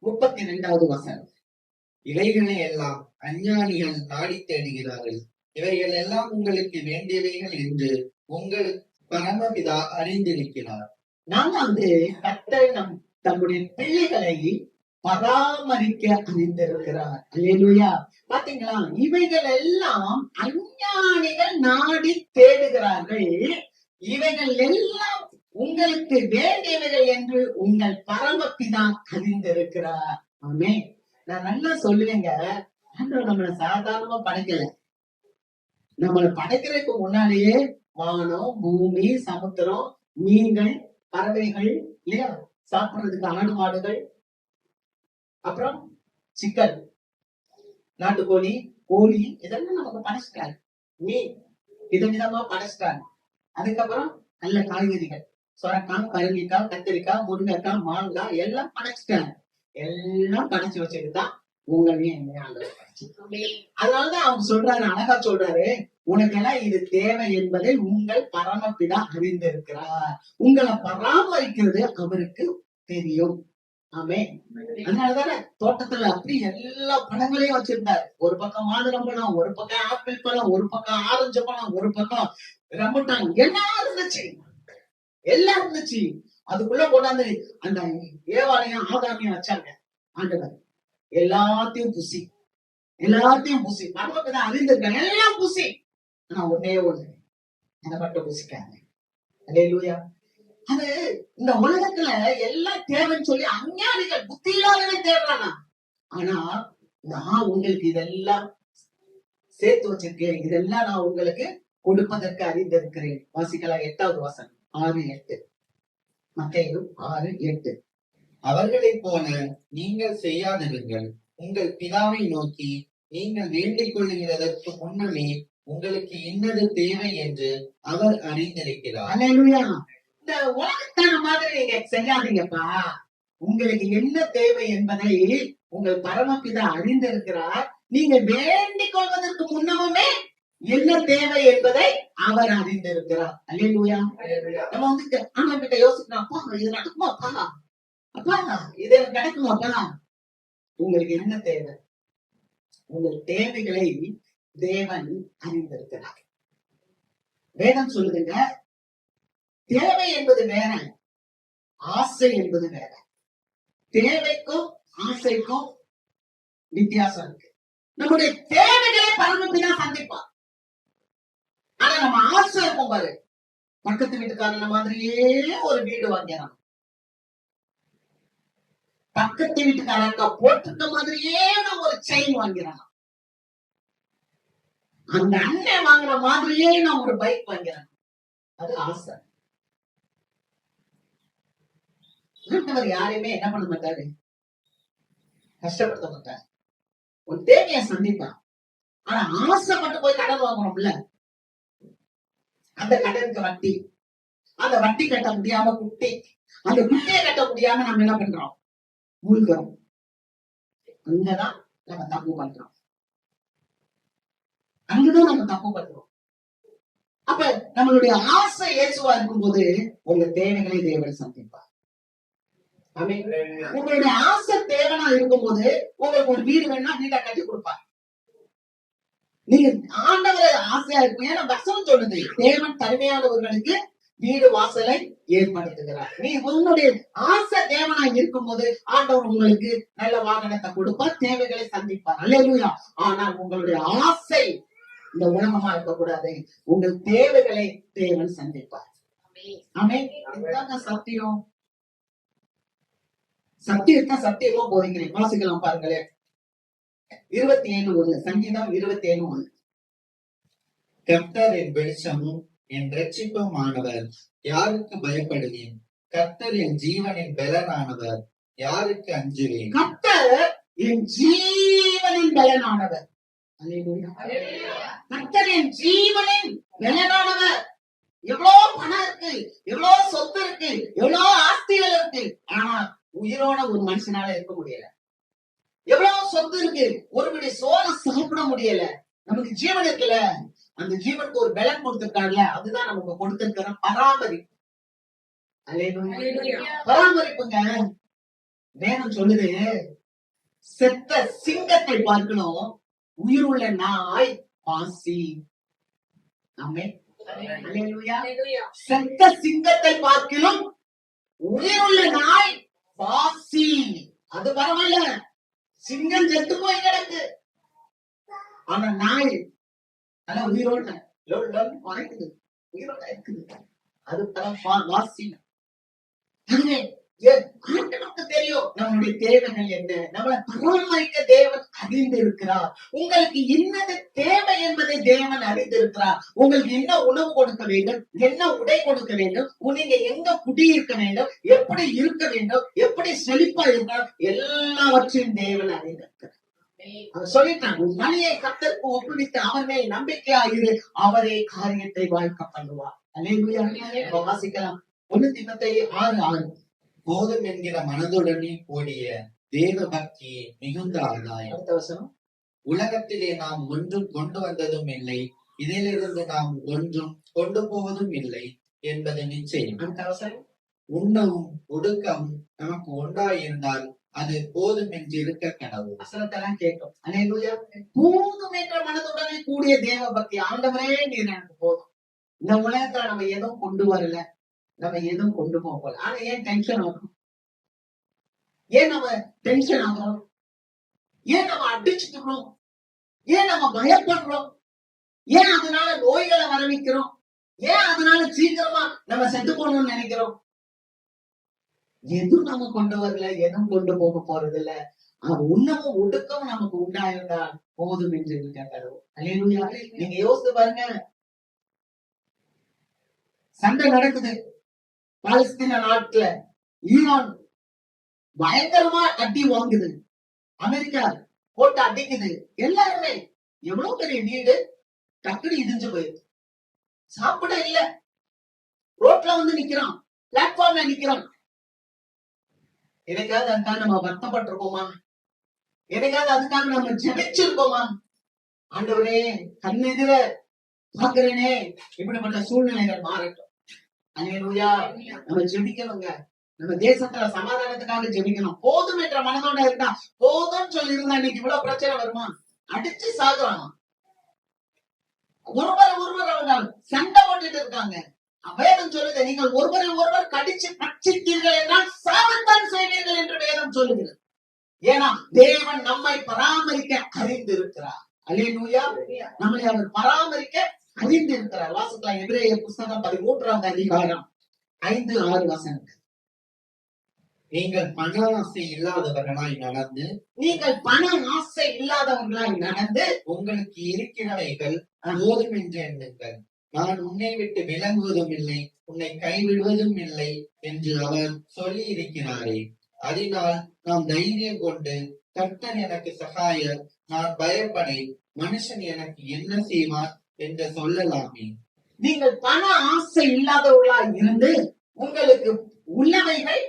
32வது வசனம். இவைகளை எல்லாம் அஞ்ஞானிகள் நாடி தேடுகிறார்கள், இவைகள் எல்லாம் உங்களுக்கு வேண்டியவைகள் என்று உங்கள் பரமபிதா அறிந்திருக்கிறார். நாம கர்த்தர் தம்முடைய பிள்ளைகளை பராமரிக்க அறிந்திருக்கிறார். அல்லேலூயா. பாத்தீங்களா? இவைகள் எல்லாம் அஞ்ஞானிகள் நாடி தேடுகிறார்கள், இவைகள் எல்லாம் உங்களுக்கு வேண்டியவைகள் என்று உங்கள் பரமபிதா அறிந்திருக்கிறார். ஆமே. நான் நல்லா சொல்லுவேங்க, ஆண்டவர் நம்மளை சாதாரணமா படைக்கல. நம்மளை படைக்கிறதுக்கு முன்னாடியே வானம், பூமி, சமுத்திரம், மீன்கள், பறவைகள், இல்லையா, சாப்பிடுறதுக்கு ஆடு மாடுகள், அப்புறம் சிக்கன், நாட்டுக்கோழி, கோழி, இதெல்லாம் நமக்கு படைச்சிட்டாரு. மீன் விதவிதமா படைச்சிட்டாரு. அதுக்கப்புறம் நல்ல காய்கறிகள், சொரக்காய், பரங்கிக்காய், கத்திரிக்காய், முருங்கைக்காய், மாங்காய் எல்லாம் படைச்சிட்டாரு. எல்லாம் படைச்சு வச்சுட்டுதான் உங்களையும் என்ன. அதனாலதான் அவங்க சொல்றாரு, அழகா சொல்றாரு, உனக்கெல்லாம் இது தேவை என்பதை உங்கள் பரமபிதா அறிந்திருக்கிறார். உங்களை பராமரிக்கிறது அவருக்கு தெரியும். ஆமே. அதனாலதானே தோட்டத்துல அப்படி எல்லா பழங்களையும் வச்சிருந்தாரு. ஒரு பக்கம் மாதுளம்பழம், ஒரு பக்கம் ஆப்பிள் பழம், ஒரு பக்கம் ஆரஞ்சு பழம், ஒரு பக்கம் ரம்புட்டான், எல்லாம் இருந்துச்சு, எல்லாம் இருந்துச்சு. அதுக்குள்ள கொண்டாந்து அந்த ஏவாளையும் ஆதாமையும் வச்சாங்க. ஆண்டவர் எல்லாத்தையும் புசி, எல்லாத்தையும் புசி, பரமபிதா அறிந்திருக்காங்க, எல்லாம் புசி. ஆனா ஒன்னே ஒண்ணு, அதை மட்டும் புசிக்காங்க. அல்லேலூயா. அது இந்த உலகத்துல எல்லாம் தேவைன்னு சொல்லி அஞ்ஞானிகள் புத்தி இல்லாதவே தேடுறானா. ஆனா நான் உங்களுக்கு இதெல்லாம் சேர்த்து வச்சிருக்கேன், இதெல்லாம் நான் உங்களுக்கு கொடுப்பதற்கு அறிந்திருக்கிறேன். வாசிக்கலாம் 8வது வசனம், 6:8. மத்தேயு 6:8. அவர்களைப் போல நீங்கள் செய்யாதிருங்கள், உங்கள் பிதாவை நோக்கி நீங்கள் வேண்டிக் கொள்ளுகிறதற்கு முன்னமே உங்களுக்கு இன்னது தேவை என்று அவர் அறிந்திருக்கிறார். அல்லேலூயா. இந்த உலகத்தான மாதிரி நீங்க செய்யாதீங்கப்பா. உங்களுக்கு என்ன தேவை என்பதை உங்கள் பரமபிதா அறிந்திருக்கிறார். நீங்க வேண்டிக் கொள்வதற்கு முன்னமே என்ன தேவை என்பதை அவர் அறிந்திருக்கிறார். அல்லேலூயா. நம்ம ஆண்டவன் கிட்ட யோசிக்கணும், அப்பா இது நடக்குமாப்பா, அப்பா இது எனக்கு கிடைக்குமாப்பா. உங்களுக்கு என்ன தேவை? உங்கள் தேவைகளை தேவன் அறிந்திருக்கிறார். வேதம் சொல்லுதுங்க, தேவை என்பது வேற, ஆசை என்பது வேற. தேவைக்கும் ஆசைக்கும் வித்தியாசம் இருக்கு. நம்முடைய தேவைகளை பரமபிதா சந்திப்பார். ஆனா நம்ம ஆசை இருக்கும் பாரு, பக்கத்து வீட்டுக்காரன மாதிரியே ஒரு வீடு வாங்கிறான், பக்கத்து வீட்டுக்காரங்க போட்டிருக்க மாதிரியே நான் ஒரு செயின் வாங்கிறான், அந்த அண்ணன் வாங்குற மாதிரியே நான் ஒரு பைக் வாங்கிறேன். அது ஆசை. ஆண்டவர் யாரையுமே என்ன பண்ண மாட்டாரு, கஷ்டப்படுத்த மாட்டாரு. ஒரு தேவையை சந்திப்பான். ஆனா ஆசைப்பட்டு போய் கடன் வாங்குறோம்ல, அந்த கடனுக்கு வட்டி, அந்த வட்டி கட்ட முடியாம குட்டி, அந்த குட்டியை கட்ட முடியாம நம்ம என்ன பண்றோம், மூழ்கிறோம். அங்கதான் நம்ம தப்பு பண்றோம், அங்கதான் நம்ம தப்பு பண்றோம். அப்ப நம்மளுடைய ஆசை இயேசுவா இருக்கும்போது உங்க தேவைகளை தேவன் சந்திப்பார். ஆமென். உங்களுடைய ஆசை தேவனா இருக்கும்போது உங்களுக்கு ஒரு வீடு வேணா வீட்டை கட்டி கொடுப்பார். நீங்க ஆண்டவரை ஆசையா இருக்கும். ஏன்னா வசனம் சொல்லுது, தேவன் தனிமையானவர்களுக்கு வீடு வாசலை ஏற்படுத்துகிறார். நீ உன்னுடைய ஆசை தேவனா இருக்கும்போது ஆண்டவர் உங்களுக்கு நல்ல வாகனத்தை கொடுப்பார், தேவைகளை சந்திப்பார். அல்லேலூயா. ஆனால் உங்களுடைய ஆசை இந்த உலகமா இருக்கக்கூடாது. உங்கள் தேவைகளை தேவன் சந்திப்பார். ஆமென். இதுதாங்க சத்தியம். சத்தியத்தை சத்தியமா போதிக்கிறேன். வாசிக்கலாம் பாருங்களேன். 27:1 சங்கீதம் 27:1. கர்த்தர் என் வெளிச்சமும் என் இரட்சிப்புமானவர், யாருக்கு பயப்படுவேன்? கர்த்தர் என் ஜீவனின் பலனானவர், யாருக்கு அஞ்சுவேன்? கர்த்தர் என் ஜீவனின் பலனானவர். அல்லேலூயா. கர்த்தர் என் ஜீவனின் பலனானவர். எவ்வளவு பணம் இருக்கு, எவ்வளவு சொத்து இருக்கு, எவ்வளவு ஆஸ்திகள் இருக்கு, ஆனா உயிரோட ஒரு மனுஷனால இருக்க முடியல. எவ்வளவு சொத்து இருக்கு, ஒரு பிடி சோறு சாப்பிட முடியல. நமக்கு ஜீவன் இருக்குல்ல, அந்த ஜீவனுக்கு ஒரு பலன் கொடுத்திருக்காருல, அதுதான் நமக்கு கொடுத்திருக்கிற பராமரிப்பு. அல்லேலூயா. பராமரிப்புங்க. வேதம் சொல்லுது, செத்த சிங்கத்தை பார்க்கணும், உயிருள்ள நாய் பாசி. ஆமென். அல்லேலூயா. செத்த சிங்கத்தை பார்க்கிலும் உயிருள்ள நாய் பாசி. அது பரவாயில்ல, சிங்கம் செத்து போய் கிடக்கு, ஆனா நாய் ஆனா உயிரோட வரைக்குது, உயிரோட இருக்குது. அது வாசி. அதுவே நமக்கு தெரியும் நம்மளுடைய தேவைகள் என்ன, நம்மளை பராமரிக்க தேவன் அறிந்திருக்கிறார். உங்களுக்கு என்னது தேவை என்பதை தேவன் அறிந்திருக்கிறார். உங்களுக்கு என்ன உணவு கொடுக்க வேண்டும், என்ன உடை கொடுக்க வேண்டும், நீங்க எங்க குடியிருக்க வேண்டும், எப்படி இருக்க வேண்டும், எப்படி செழிப்பா இருக்கணும், எல்லாவற்றையும் தேவன் அறிந்திருக்கிறார். சொல்லிட்டான், உன் வழியை கர்த்தருக்கு ஒப்புவித்து அவர் மேல் நம்பிக்கையாயிரு, அவரே காரியத்தை வாய்க்க பண்ணுவார். அல்லேலூயா. வாசிக்கலாம் 1 தீமோத்தேயு 6:6. போதும் என்கிற மனதுடனே கூடிய தேவ பக்தியே மிகுந்த ஆதாயம். அடுத்த வசனம். உலகத்திலே நாம் ஒன்றும் கொண்டு வந்ததும் இல்லை, இதிலிருந்து நாம் ஒன்றும் கொண்டு போவதும் இல்லை என்பது நிச்சயம். அடுத்த வசனம். உண்ணவும் உடுக்கவும் நமக்கு உண்டாயிருந்தால் அது போதும் என்று இருக்க கனவு. வசனத்தெல்லாம் கேட்கும். அல்லேலூயா. போதும் என்ற மனதுடனே கூடிய தேவ பக்தி. ஆண்டவரே நீர் எனக்கு போதும். இந்த உலகத்துல நம்ம எதுவும் கொண்டு வரல, நம்ம எதுவும் கொண்டு போகல, ஆனா ஏன் டென்ஷன் ஆகும், ஏன் நம்ம டென்ஷன் ஆகிறோம், ஏன் நம்ம அடிச்சுக்கிறோம், ஏன் நம்ம பயப்படுறோம், ஏன் அதனால நோய்களை வரவிக்கிறோம், ஏன் அதனால சீக்கிரமா நம்ம செத்து போகணும்னு நினைக்கிறோம்? எதுவும் நம்ம கொண்டு வரல, எதுவும் கொண்டு போக போறது இல்ல. உண்ணவும் ஒடுக்கவும் நமக்கு உண்டாயிருந்தா போதும் என்று இருக்க கடவுள். அல்லேலூயா. நீங்க யோசித்து பாருங்க, சண்டை நடக்குது பாலஸ்தீன நாட்டுல, ஈரான் பயங்கரமா அடி வாங்குது, அமெரிக்கா போட்டு அடிக்குது, எல்லாருமே. எவ்வளவு பெரிய வீடு டக்குனு இடிஞ்சு போயிடுது, சாப்பிட இல்ல, ரோட்ல வந்து நிக்கிறான், பிளாட்ஃபார்ம்ல நிக்கிறான். எனக்காவது அதுக்காக நம்ம வருத்தப்பட்டிருக்கோமா? எனக்காவது அதுக்காக நம்ம ஜெபிச்சிருக்கோமா? ஆண்டவரே, கண்ணெதிர பாக்குறேனே, இப்படிப்பட்ட சூழ்நிலைகள் மாறட்டும். அல்லேலூயா. நம்ம ஜெபிக்கணுங்க. நம்ம தேசத்துல சமாதானத்துக்காக ஜெபிக்கணும். போதும் என்ற மனதோட இருந்தா, போதும் சொல்லி இருந்தா இன்னைக்கு இவ்வளவு பிரச்சனை வருமா? அடிச்சு சாகுறாங்க, ஒருவர் அவங்க சண்டை போட்டுட்டு இருக்காங்க. வேதம் சொல்லுது, நீங்கள் ஒருவரை ஒருவர் கடிச்சு பட்சித்தீர்கள் என்றால் சாபத்தான் செய்வீர்கள் என்று வேதம் சொல்லுகிறது. ஏன்னா தேவன் நம்மை பராமரிக்க அறிந்திருக்கிறார். அல்லேலூயா. நம்மளை அவர் பராமரிக்க அறிந்திருக்கிறார். வாசிக்கலாம் எபிரேயர் புஸ்தகம் 13ஆம் அதிகாரம் 5-6 வசனம். நீங்கள் பண ஆசை இல்லாதவர்களாய் நடந்து, நீங்கள் பண ஆசை இல்லாதவர்களாய் நடந்து, உங்களுக்கு இருக்கிறவைகள் போதும் என்று எண்ணுங்கள். நான் உன்னை விட்டு விலகுவதும் இல்லை, உன்னை கைவிடுவதும் இல்லை என்று அவர் சொல்லி இருக்கிறாரே. அதனால் நாம் தைரியம் கொண்டு, கர்த்தர் எனக்கு சகாயர், நான் பயப்படேன், மனுஷன் எனக்கு என்ன செய்வார் என்று சொல்லலாமே. நீங்கள் பண ஆசை இல்லாதவர்களாய் இருந்து உங்களுக்கு உள்ளவைகள்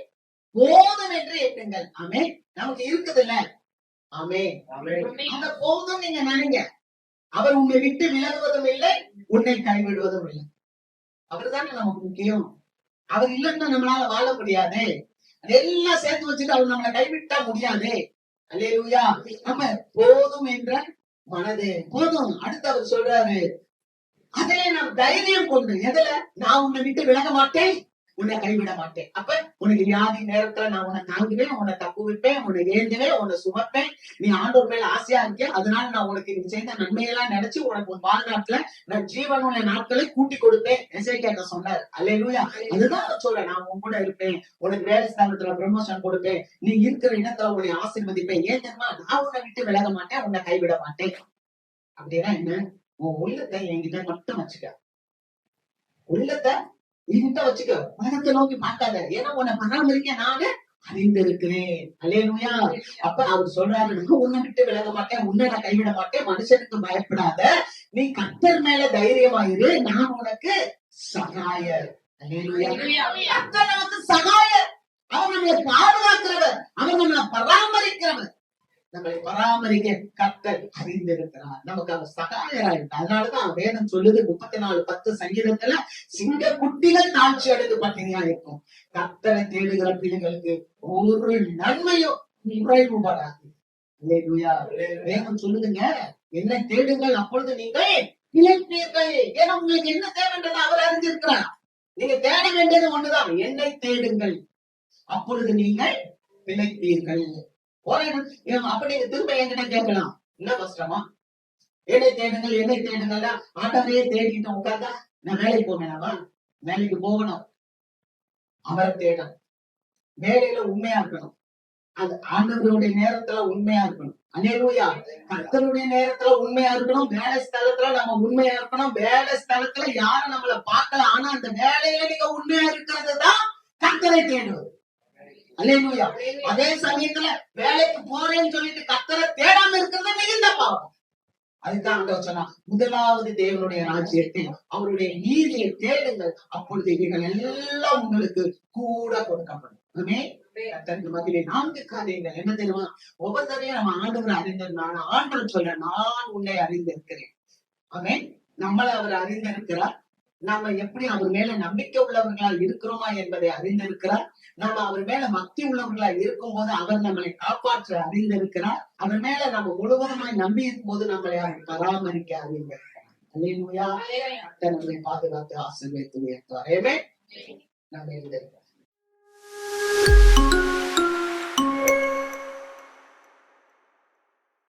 போதும் என்று எண்ணுங்கள். ஆமே. நமக்கு இருக்குது இல்ல, ஆமே, அந்த போதும் நீங்க நினைங்க. அவர் உன்னை விட்டு விலகுவதும் இல்லை, உன்னை கைவிடுவதும் இல்லை. அவர் தானே நமக்கு முக்கியம். அவர் இல்லைன்னா நம்மளால வாழ முடியாது. அதெல்லாம் சேர்த்து வச்சுட்டு அவர் நம்மளை கைவிட்டா முடியாது. அல்லேலூயா. நம்ம போதும் என்ற மனது போதும். அடுத்து அவர் சொல்றாரு, அதிலே நாம் தைரியம் கொண்டு, எதுல? நான் உன்னை விட்டு விலக மாட்டேன், உன்னை கைவிட மாட்டேன். அப்ப உனக்கு வியாதி நேரத்துல நான் உன்னை தாங்குவேன், உன்னை தப்புவிப்பேன், உன்னை ஏந்துவேன், உன்னை சுமப்பேன். நீ ஆண்டவர் மேல ஆசையா இருக்கிய, அதனால நான் உனக்கு நீ செய்த நன்மையெல்லாம் நினைச்சு உனக்கு உன் வாழ்நாட்டுல நான் ஜீவனுள்ள நாட்களை கூட்டி கொடுப்பேன். எசேக்கியா சொன்னார். அல்லேலூயா. அதுதான் சொல்றேன், நான் உன் கூட இருப்பேன், உனக்கு வேலை ஸ்தானத்துல ப்ரமோஷன் கொடுப்பேன், நீ இருக்கிற இடத்துல உன்னை ஆசீர்வதிப்பேன். ஏன் தெரியுமா? நான் உன்னை விட்டு விலக மாட்டேன், உன்னை கைவிட மாட்டேன். அப்படின்னா என்ன? உன் உள்ளத்தை என்கிட்ட மட்டும் வச்சுக்க. உள்ளத்தை என்கிட்ட வச்சுக்க, உலகத்தை நோக்கி பார்க்காத. ஏன்னா உன்னை பராமரிக்க நானு அறிந்திருக்கிறேன். அல்லேலூயா. அப்ப அவர் சொல்றாரு, உன்னை விட்டு விலக மாட்டேன், உன்னை நான் கைவிட மாட்டேன், மனுஷனுக்கு பயப்படாத, நீ கர்த்தர் மேல தைரியமாயிரு, நான் உனக்கு சகாயர். அல்லேலூயா. கர்த்தர் நமக்கு சகாயர். அவர் நம்மளை பாதுகாக்கிறவர், அவர் நம்மளை பராமரிக்கிறவர். நம்மளை பராமரிக்க கர்த்தர் அறிந்திருக்கிறார். நமக்கு அவர் சகாயராயிருக்கார். அதனாலதான் வேதம் சொல்லுது 34:10 சங்கீதத்துல, சிங்க குட்டிகள் தாழ்ச்சி அடைந்து பட்டினியா இருக்கும், கர்த்தரை தேடுகிற பிள்ளைகளுக்கு ஒரு நன்மையும் குறைவுபடாது. அல்லேலூயா. வேதம் சொல்லுதுங்க, என்னை தேடுங்கள், அப்பொழுது நீங்கள் பிழைப்பீர்கள். ஏன்னா உங்களுக்கு என்ன தேவைன்றது அவர் அறிஞ்சிருக்கிறார். நீங்க தேட வேண்டியது ஒண்ணுதான், என்னை தேடுங்கள், அப்பொழுது நீங்கள் பிழைப்பீர்கள். அப்ப நீங்க திரும்ப என்கிட்ட கேட்கலாம், என்ன கஷ்டமா? என்னை தேடுங்கள், என்னை தேடுங்கள். ஆண்டவரையே தேடிட்டு உட்கார்ந்தா நான் வேலைக்கு போவேனாவா? வேலைக்கு போகணும், அவரை தேடணும், வேலையில உண்மையா இருக்கணும், அது ஆண்டவருடைய நேரத்துல உண்மையா இருக்கணும். அல்லேலூயா. கர்த்தருடைய நேரத்துல உண்மையா இருக்கணும், வேலை ஸ்தலத்துல நம்ம உண்மையா இருக்கணும். வேலை ஸ்தலத்துல யாரும் நம்மள பார்க்கல, ஆனா அந்த வேலையில நீங்க உண்மையா இருக்கிறது தான் கர்த்தரை தேடுவது. அல்லேலூயா. அதே சமயத்துல வேலைக்கு போறேன்னு சொல்லிட்டு கர்த்தரை தேடாம இருக்கிறது மிகுந்த பாவம். அதுதான் ஆண்டவர் சொன்னா, முதலாவது தேவனுடைய ராஜ்யத்தை அவருடைய நீதியை தேடுங்கள், அப்பொழுது இவைகள் எல்லாம் உங்களுக்கு கூட கொடுக்கப்படும். கர்த்தருக்கு மத்தியிலே 4 காரியங்கள் என்ன தெரியுமா? ஒவ்வொருத்தரையும் நம்ம ஆண்டவர் அறிந்திருந்தாங்க. ஆண்டவர் சொல்ற, நான் உன்னை அறிந்திருக்கிறேன். ஆமென். நம்மளை அவர் அறிந்திருக்கிறார். நாம எப்படி அவர் மேல நம்பிக்கை உள்ளவர்களா இருக்கிறோமா என்பதை அறிந்திருக்கிறார். நம்ம அவர் மேல பக்தி உள்ளவர்களா இருக்கும் போது அவர் நம்மளை காப்பாற்ற அறிந்திருக்கிறார். அவர் மேல நம்ம முழுவதுமாய் நம்பி இருக்கும் போது நம்மளை அவர் பராமரிக்க அறிந்திருக்கிறார். அல்லேலூயா. நம்மளை பாதுகாத்து ஆசீர்வதித்து உயர்த்துவார். ஆமென். நம்ம இருந்திருக்கிறோம்.